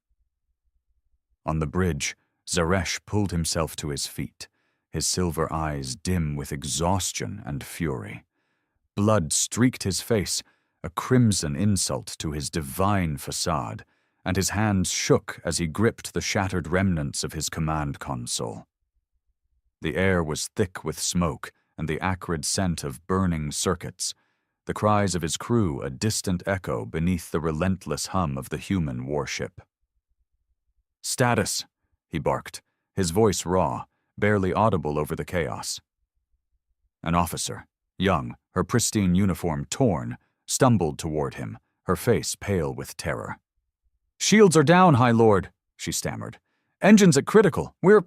On the bridge, Zeresh pulled himself to his feet, his silver eyes dim with exhaustion and fury. Blood streaked his face, a crimson insult to his divine facade, and his hands shook as he gripped the shattered remnants of his command console. The air was thick with smoke and the acrid scent of burning circuits, the cries of his crew a distant echo beneath the relentless hum of the human warship. "Status," he barked, his voice raw, barely audible over the chaos. An officer, young, her pristine uniform torn, stumbled toward him, her face pale with terror. "Shields are down, High Lord," she stammered. "Engines at critical. We're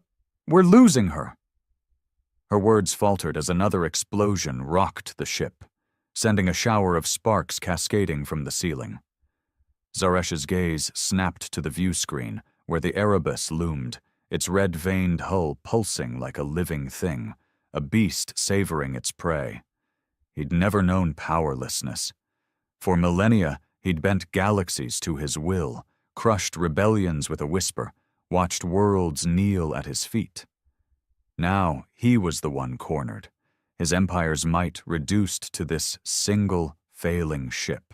losing her." Her words faltered as another explosion rocked the ship, sending a shower of sparks cascading from the ceiling. Zaresh's gaze snapped to the view screen, where the Erebus loomed, its red-veined hull pulsing like a living thing, a beast savoring its prey. He'd never known powerlessness. For millennia, he'd bent galaxies to his will, crushed rebellions with a whisper, watched worlds kneel at his feet. Now he was the one cornered, his empire's might reduced to this single, failing ship.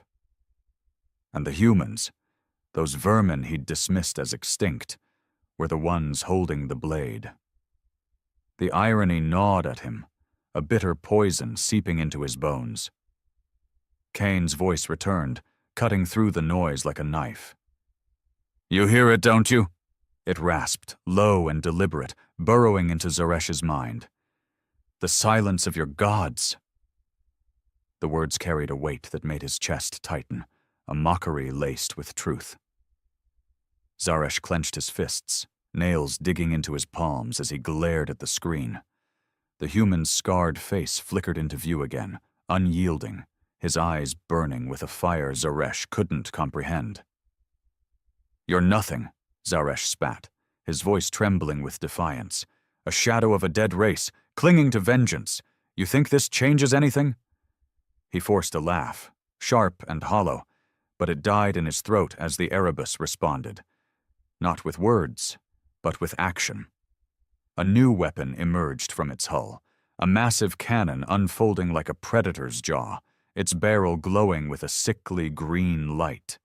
And the humans, those vermin he'd dismissed as extinct, were the ones holding the blade. The irony gnawed at him, a bitter poison seeping into his bones. Kane's voice returned, cutting through the noise like a knife. "You hear it, don't you?" It rasped, low and deliberate, burrowing into Zaresh's mind. "The silence of your gods." The words carried a weight that made his chest tighten, a mockery laced with truth. Zaresh clenched his fists, nails digging into his palms as he glared at the screen. The human's scarred face flickered into view again, unyielding, his eyes burning with a fire Zaresh couldn't comprehend. "You're nothing," Zaresh spat, his voice trembling with defiance. "A shadow of a dead race, clinging to vengeance. You think this changes anything?" He forced a laugh, sharp and hollow, but it died in his throat as the Erebus responded. Not with words, but with action. A new weapon emerged from its hull, a massive cannon unfolding like a predator's jaw, its barrel glowing with a sickly green light.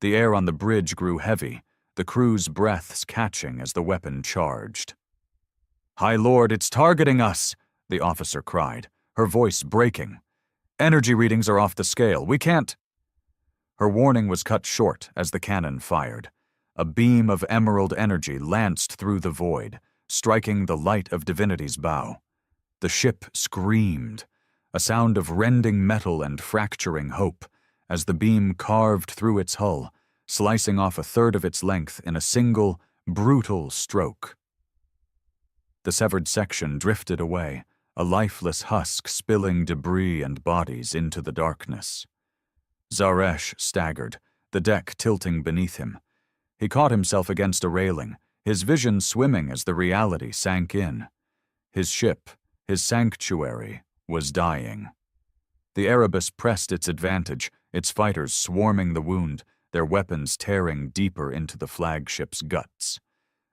The air on the bridge grew heavy, the crew's breaths catching as the weapon charged. "High Lord, it's targeting us!" the officer cried, her voice breaking. "Energy readings are off the scale. We can't—" Her warning was cut short as the cannon fired. A beam of emerald energy lanced through the void, striking the light of Divinity's bow. The ship screamed, a sound of rending metal and fracturing hope, as the beam carved through its hull, slicing off a third of its length in a single, brutal stroke. The severed section drifted away, a lifeless husk spilling debris and bodies into the darkness. Zaresh staggered, the deck tilting beneath him. He caught himself against a railing, his vision swimming as the reality sank in. His ship, his sanctuary, was dying. The Erebus pressed its advantage, its fighters swarming the wound, their weapons tearing deeper into the flagship's guts.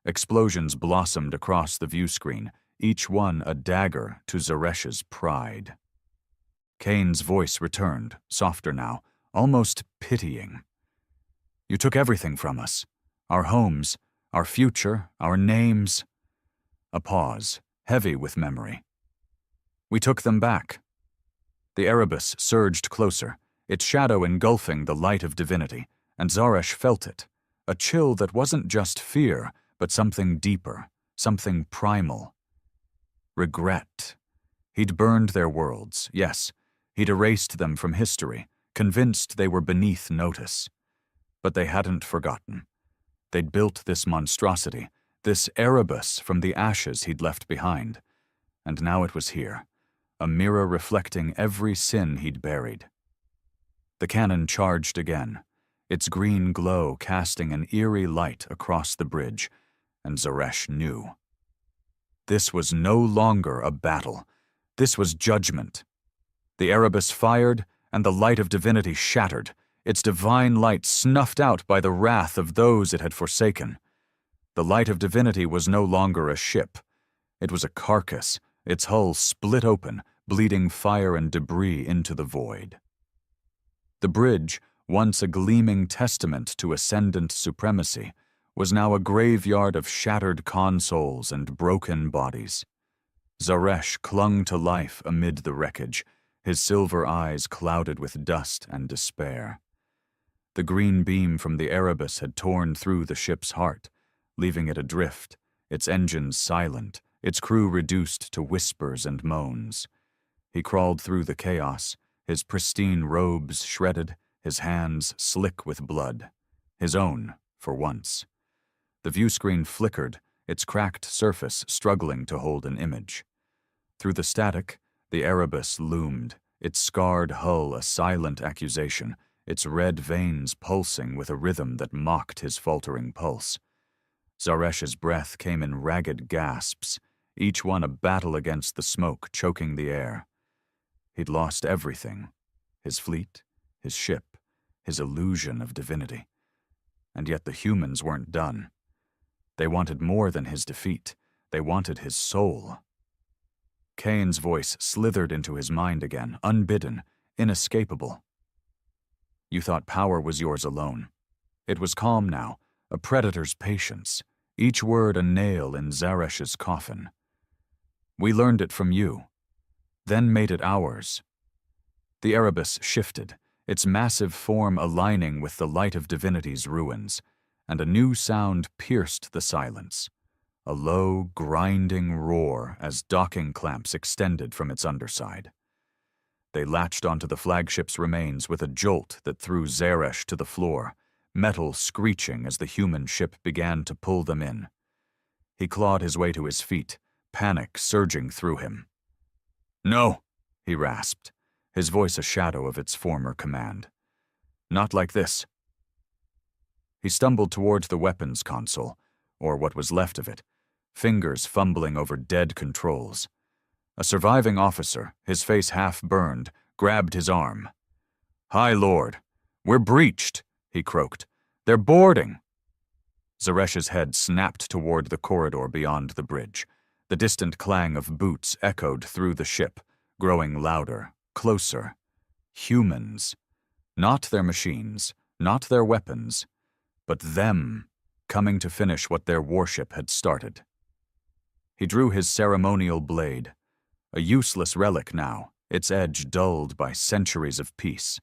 Explosions blossomed across the view screen, each one a dagger to Zaresh's pride. Kane's voice returned, softer now, almost pitying. "You took everything from us. Our homes, our future, our names." A pause, heavy with memory. "We took them back." The Erebus surged closer, its shadow engulfing the light of Divinity, and Zaresh felt it, a chill that wasn't just fear, but something deeper, something primal. Regret. He'd burned their worlds, yes. He'd erased them from history, convinced they were beneath notice. But they hadn't forgotten. They'd built this monstrosity, this Erebus from the ashes he'd left behind. And now it was here, a mirror reflecting every sin he'd buried. The cannon charged again, its green glow casting an eerie light across the bridge, and Zaresh knew. This was no longer a battle. This was judgment. The Erebus fired, and the light of Divinity shattered, its divine light snuffed out by the wrath of those it had forsaken. The light of Divinity was no longer a ship. It was a carcass, its hull split open, bleeding fire and debris into the void. The bridge, once a gleaming testament to ascendant supremacy, was now a graveyard of shattered consoles and broken bodies. Zaresh clung to life amid the wreckage, his silver eyes clouded with dust and despair. The green beam from the Erebus had torn through the ship's heart, leaving it adrift, its engines silent, its crew reduced to whispers and moans. He crawled through the chaos, his pristine robes shredded, his hands slick with blood. His own, for once. The viewscreen flickered, its cracked surface struggling to hold an image. Through the static, the Erebus loomed, its scarred hull a silent accusation, its red veins pulsing with a rhythm that mocked his faltering pulse. Zaresh's breath came in ragged gasps, each one a battle against the smoke choking the air. He'd lost everything, his fleet, his ship, his illusion of divinity. And yet the humans weren't done. They wanted more than his defeat. They wanted his soul. Kane's voice slithered into his mind again, unbidden, inescapable. You thought power was yours alone. It was calm now, a predator's patience, each word a nail in Zaresh's coffin. We learned it from you, then made it ours. The Erebus shifted, its massive form aligning with the light of divinity's ruins, and a new sound pierced the silence, a low, grinding roar as docking clamps extended from its underside. They latched onto the flagship's remains with a jolt that threw Zaresh to the floor, metal screeching as the human ship began to pull them in. He clawed his way to his feet, panic surging through him. "No," he rasped, his voice a shadow of its former command. "Not like this." He stumbled towards the weapons console, or what was left of it, fingers fumbling over dead controls. A surviving officer, his face half burned, grabbed his arm. "High Lord, we're breached," he croaked. "They're boarding." Zaresh's head snapped toward the corridor beyond the bridge. The distant clang of boots echoed through the ship, growing louder, closer. Humans. Not their machines, not their weapons, but them, coming to finish what their warship had started. He drew his ceremonial blade, a useless relic now, its edge dulled by centuries of peace,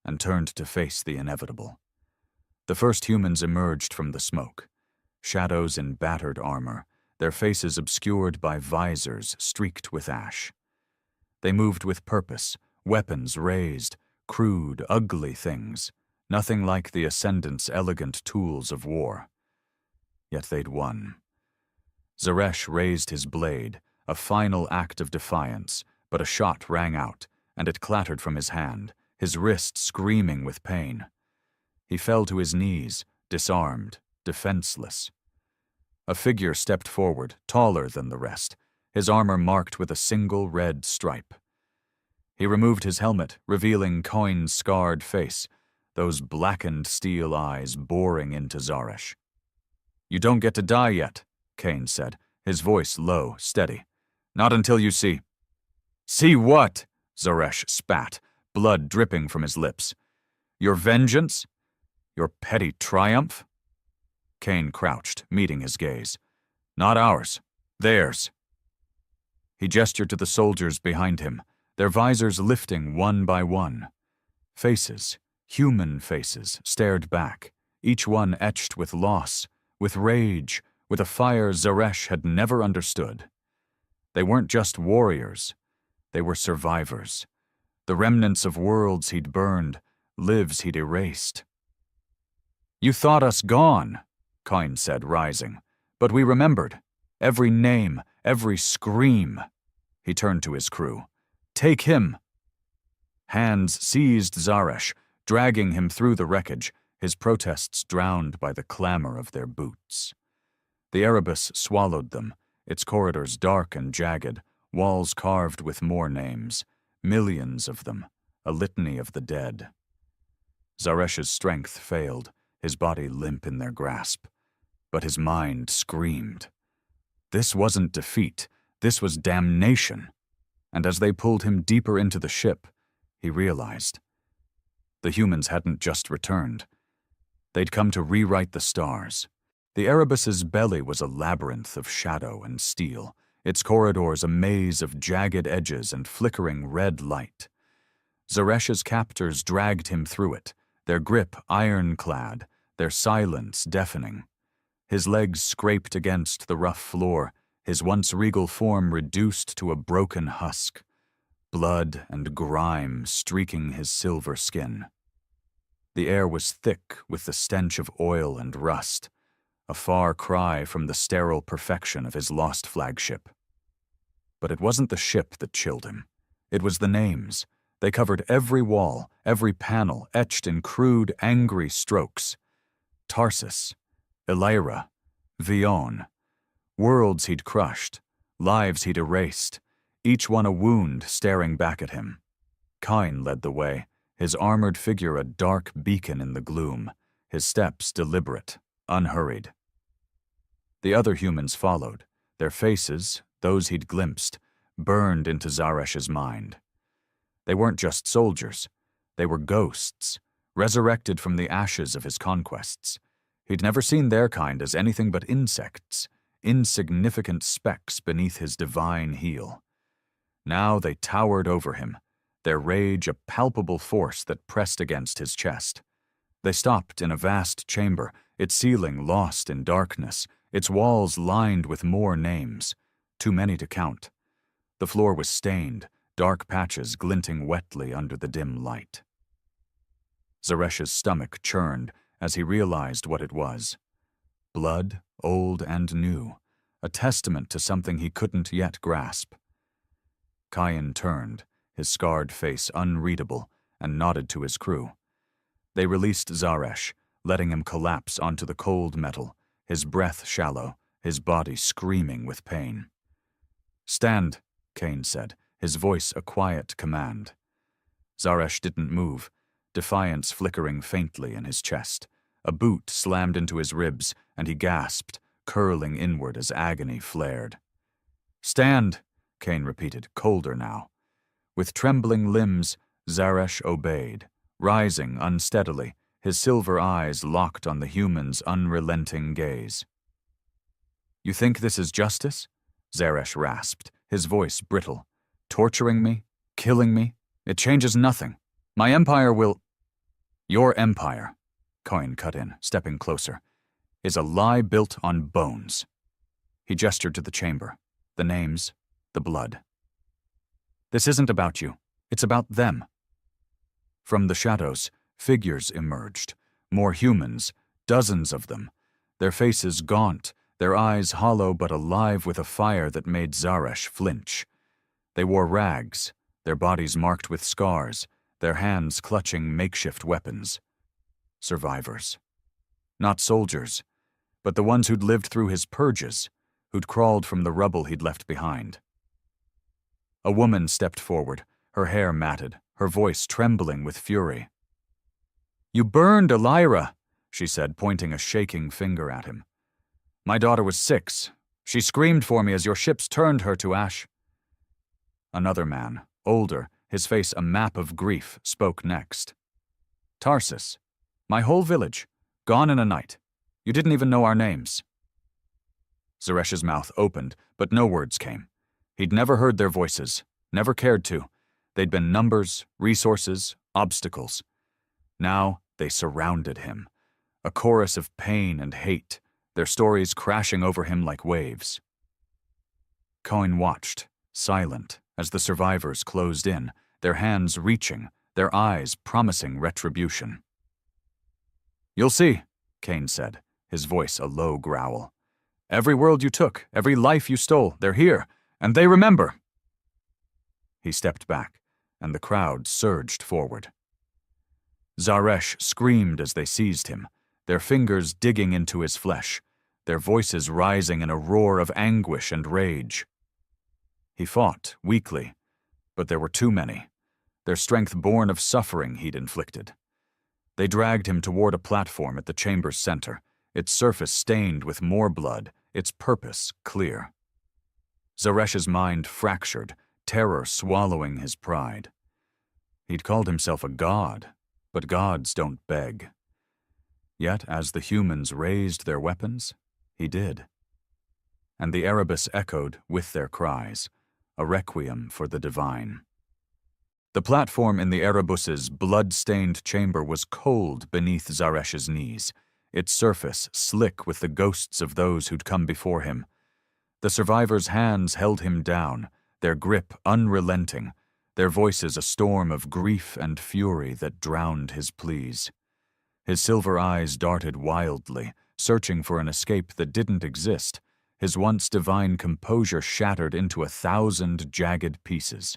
and turned to face the inevitable. The first humans emerged from the smoke, shadows in battered armor, their faces obscured by visors streaked with ash. They moved with purpose, weapons raised, crude, ugly things, nothing like the Ascendant's elegant tools of war. Yet they'd won. Zaresh raised his blade, a final act of defiance, but a shot rang out, and it clattered from his hand, his wrist screaming with pain. He fell to his knees, disarmed, defenseless. A figure stepped forward, taller than the rest, his armor marked with a single red stripe. He removed his helmet, revealing Coin's scarred face, those blackened steel eyes boring into Zaresh. "You don't get to die yet," Kane said, his voice low, steady. "Not until you see." "See what?" Zaresh spat, blood dripping from his lips. "Your vengeance? Your petty triumph?" Kane crouched, meeting his gaze. "Not ours. Theirs." He gestured to the soldiers behind him, their visors lifting one by one. Faces, human faces, stared back, each one etched with loss, with rage, with a fire Zaresh had never understood. They weren't just warriors. They were survivors. The remnants of worlds he'd burned, lives he'd erased. "You thought us gone," Coin said, rising. "But we remembered. Every name, every scream." He turned to his crew. "Take him." Hands seized Zaresh, dragging him through the wreckage, his protests drowned by the clamor of their boots. The Erebus swallowed them, its corridors dark and jagged, walls carved with more names, millions of them, a litany of the dead. Zaresh's strength failed, his body limp in their grasp. But his mind screamed. This wasn't defeat, this was damnation. And as they pulled him deeper into the ship, he realized. The humans hadn't just returned. They'd come to rewrite the stars. The Erebus's belly was a labyrinth of shadow and steel, its corridors a maze of jagged edges and flickering red light. Zaresh's captors dragged him through it, their grip ironclad, their silence deafening. His legs scraped against the rough floor, his once regal form reduced to a broken husk, blood and grime streaking his silver skin. The air was thick with the stench of oil and rust, a far cry from the sterile perfection of his lost flagship. But it wasn't the ship that chilled him. It was the names. They covered every wall, every panel, etched in crude, angry strokes. Tarsus, Elira, Vion. Worlds he'd crushed, lives he'd erased, each one a wound staring back at him. Cain led the way, his armored figure a dark beacon in the gloom, his steps deliberate, unhurried. The other humans followed, their faces, those he'd glimpsed, burned into Zaresh's mind. They weren't just soldiers. They were ghosts, resurrected from the ashes of his conquests. He'd never seen their kind as anything but insects, insignificant specks beneath his divine heel. Now they towered over him, their rage a palpable force that pressed against his chest. They stopped in a vast chamber, its ceiling lost in darkness, its walls lined with more names, too many to count. The floor was stained, dark patches glinting wetly under the dim light. Zaresh's stomach churned as he realized what it was. Blood, old and new, a testament to something he couldn't yet grasp. Cain turned, his scarred face unreadable, and nodded to his crew. They released Zaresh, letting him collapse onto the cold metal, his breath shallow, his body screaming with pain. "Stand," Cain said, his voice a quiet command. Zaresh didn't move, defiance flickering faintly in his chest. A boot slammed into his ribs, and he gasped, curling inward as agony flared. "Stand," Cain repeated, colder now. With trembling limbs, Zaresh obeyed, rising unsteadily, his silver eyes locked on the human's unrelenting gaze. "You think this is justice?" Zaresh rasped, his voice brittle. "Torturing me? Killing me? It changes nothing. My empire will—" "Your empire," Cain cut in, stepping closer, "is a lie built on bones." He gestured to the chamber, the names, the blood. "This isn't about you. It's about them." From the shadows, figures emerged, more humans, dozens of them, their faces gaunt, their eyes hollow but alive with a fire that made Zaresh flinch. They wore rags, their bodies marked with scars, their hands clutching makeshift weapons. Survivors. Not soldiers, but the ones who'd lived through his purges, who'd crawled from the rubble he'd left behind. A woman stepped forward, her hair matted, her voice trembling with fury. "You burned Elira," she said, pointing a shaking finger at him. "My daughter was 6. She screamed for me as your ships turned her to ash." Another man, older, his face a map of grief, spoke next. "Tarsus. My whole village. Gone in a night. You didn't even know our names." Zaresh's mouth opened, but no words came. He'd never heard their voices, never cared to. They'd been numbers, resources, obstacles. Now they surrounded him, a chorus of pain and hate, their stories crashing over him like waves. Cain watched, silent, as the survivors closed in, their hands reaching, their eyes promising retribution. "You'll see," Cain said, his voice a low growl. "Every world you took, every life you stole, they're here, and they remember." He stepped back, and the crowd surged forward. Zaresh screamed as they seized him, their fingers digging into his flesh, their voices rising in a roar of anguish and rage. He fought, weakly, but there were too many, their strength born of suffering he'd inflicted. They dragged him toward a platform at the chamber's center, its surface stained with more blood, its purpose clear. Zaresh's mind fractured, terror swallowing his pride. He'd called himself a god, but gods don't beg. Yet as the humans raised their weapons, he did. And the Erebus echoed with their cries, a requiem for the divine. The platform in the Erebus's blood-stained chamber was cold beneath Zaresh's knees, its surface slick with the ghosts of those who'd come before him. The survivors' hands held him down, their grip unrelenting, their voices a storm of grief and fury that drowned his pleas. His silver eyes darted wildly, searching for an escape that didn't exist, his once divine composure shattered into 1,000 jagged pieces.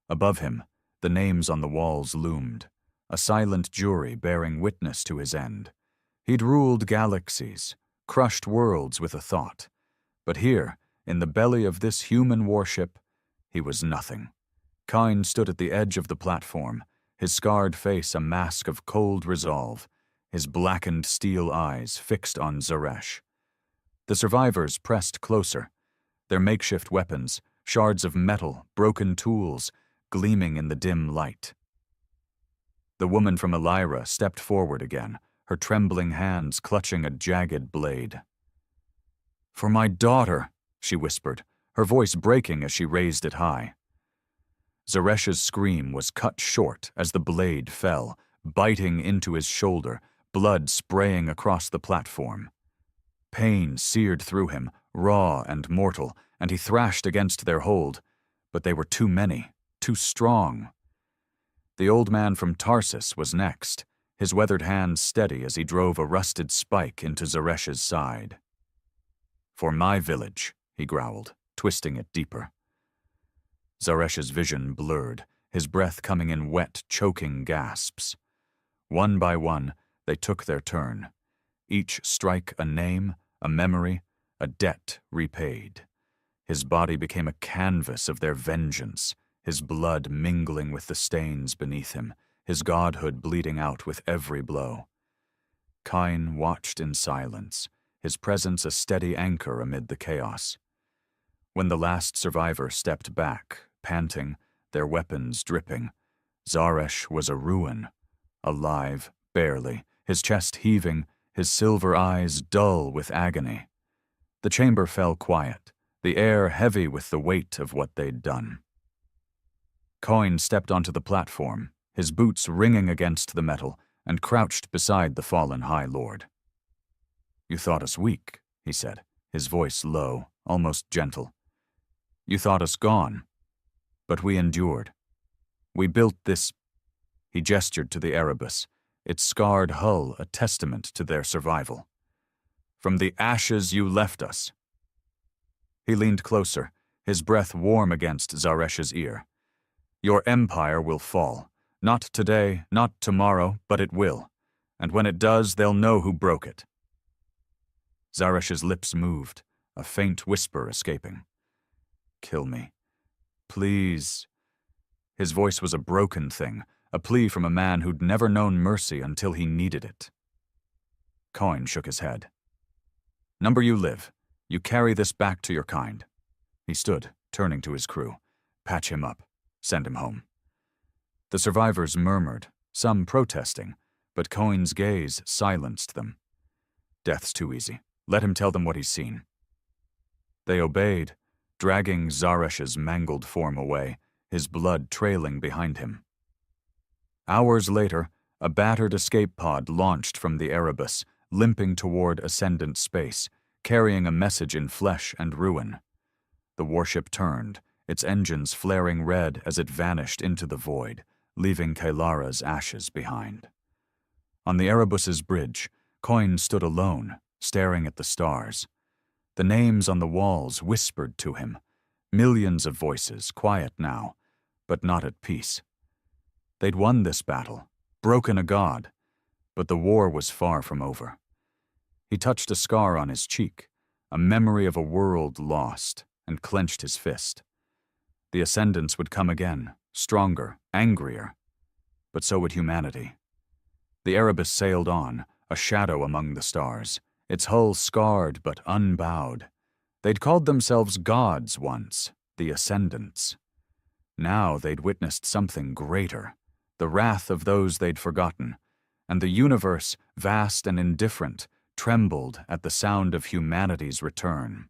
Above him, the names on the walls loomed, a silent jury bearing witness to his end. He'd ruled galaxies, crushed worlds with a thought. But here, in the belly of this human warship, he was nothing. Kyne stood at the edge of the platform, his scarred face a mask of cold resolve, his blackened steel eyes fixed on Zaresh. The survivors pressed closer, their makeshift weapons, shards of metal, broken tools, gleaming in the dim light. The woman from Elira stepped forward again, her trembling hands clutching a jagged blade. "For my daughter," she whispered, her voice breaking as she raised it high. Zaresh's scream was cut short as the blade fell, biting into his shoulder, blood spraying across the platform. Pain seared through him, raw and mortal, and he thrashed against their hold, but they were too many, too strong. The old man from Tarsus was next, his weathered hands steady as he drove a rusted spike into Zaresh's side. "For my village," he growled, twisting it deeper. Zaresh's vision blurred, his breath coming in wet, choking gasps. One by one, they took their turn. Each strike a name, a memory, a debt repaid. His body became a canvas of their vengeance, his blood mingling with the stains beneath him, his godhood bleeding out with every blow. Kyne watched in silence, his presence a steady anchor amid the chaos. When the last survivor stepped back, panting, their weapons dripping, Zaresh was a ruin, alive, barely, his chest heaving, his silver eyes dull with agony. The chamber fell quiet, the air heavy with the weight of what they'd done. Kyne stepped onto the platform, his boots ringing against the metal, and crouched beside the fallen High Lord. "You thought us weak," he said, his voice low, almost gentle. "You thought us gone. But we endured. We built this—" He gestured to the Erebus, its scarred hull a testament to their survival. "From the ashes you left us." He leaned closer, his breath warm against Zaresh's ear. "Your empire will fall. Not today, not tomorrow, but it will. And when it does, they'll know who broke it." Zaresh's lips moved, a faint whisper escaping. "Kill me. Please." His voice was a broken thing, a plea from a man who'd never known mercy until he needed it. Kyne shook his head. "Number you live. You carry this back to your kind." He stood, turning to his crew. "Patch him up. Send him home." The survivors murmured, some protesting, but Kyne's gaze silenced them. "Death's too easy. Let him tell them what he's seen." They obeyed, dragging Zaresh's mangled form away, his blood trailing behind him. Hours later, a battered escape pod launched from the Erebus, limping toward Ascendant space, carrying a message in flesh and ruin. The warship turned, its engines flaring red as it vanished into the void, leaving Kailara's ashes behind. On the Erebus's bridge, Kyne stood alone, staring at the stars. The names on the walls whispered to him, millions of voices, quiet now, but not at peace. They'd won this battle, broken a god, but the war was far from over. He touched a scar on his cheek, a memory of a world lost, and clenched his fist. The Ascendants would come again, stronger, angrier, but so would humanity. The Erebus sailed on, a shadow among the stars, its hull scarred but unbowed. They'd called themselves gods once, the Ascendants. Now they'd witnessed something greater, the wrath of those they'd forgotten, and the universe, vast and indifferent, trembled at the sound of humanity's return.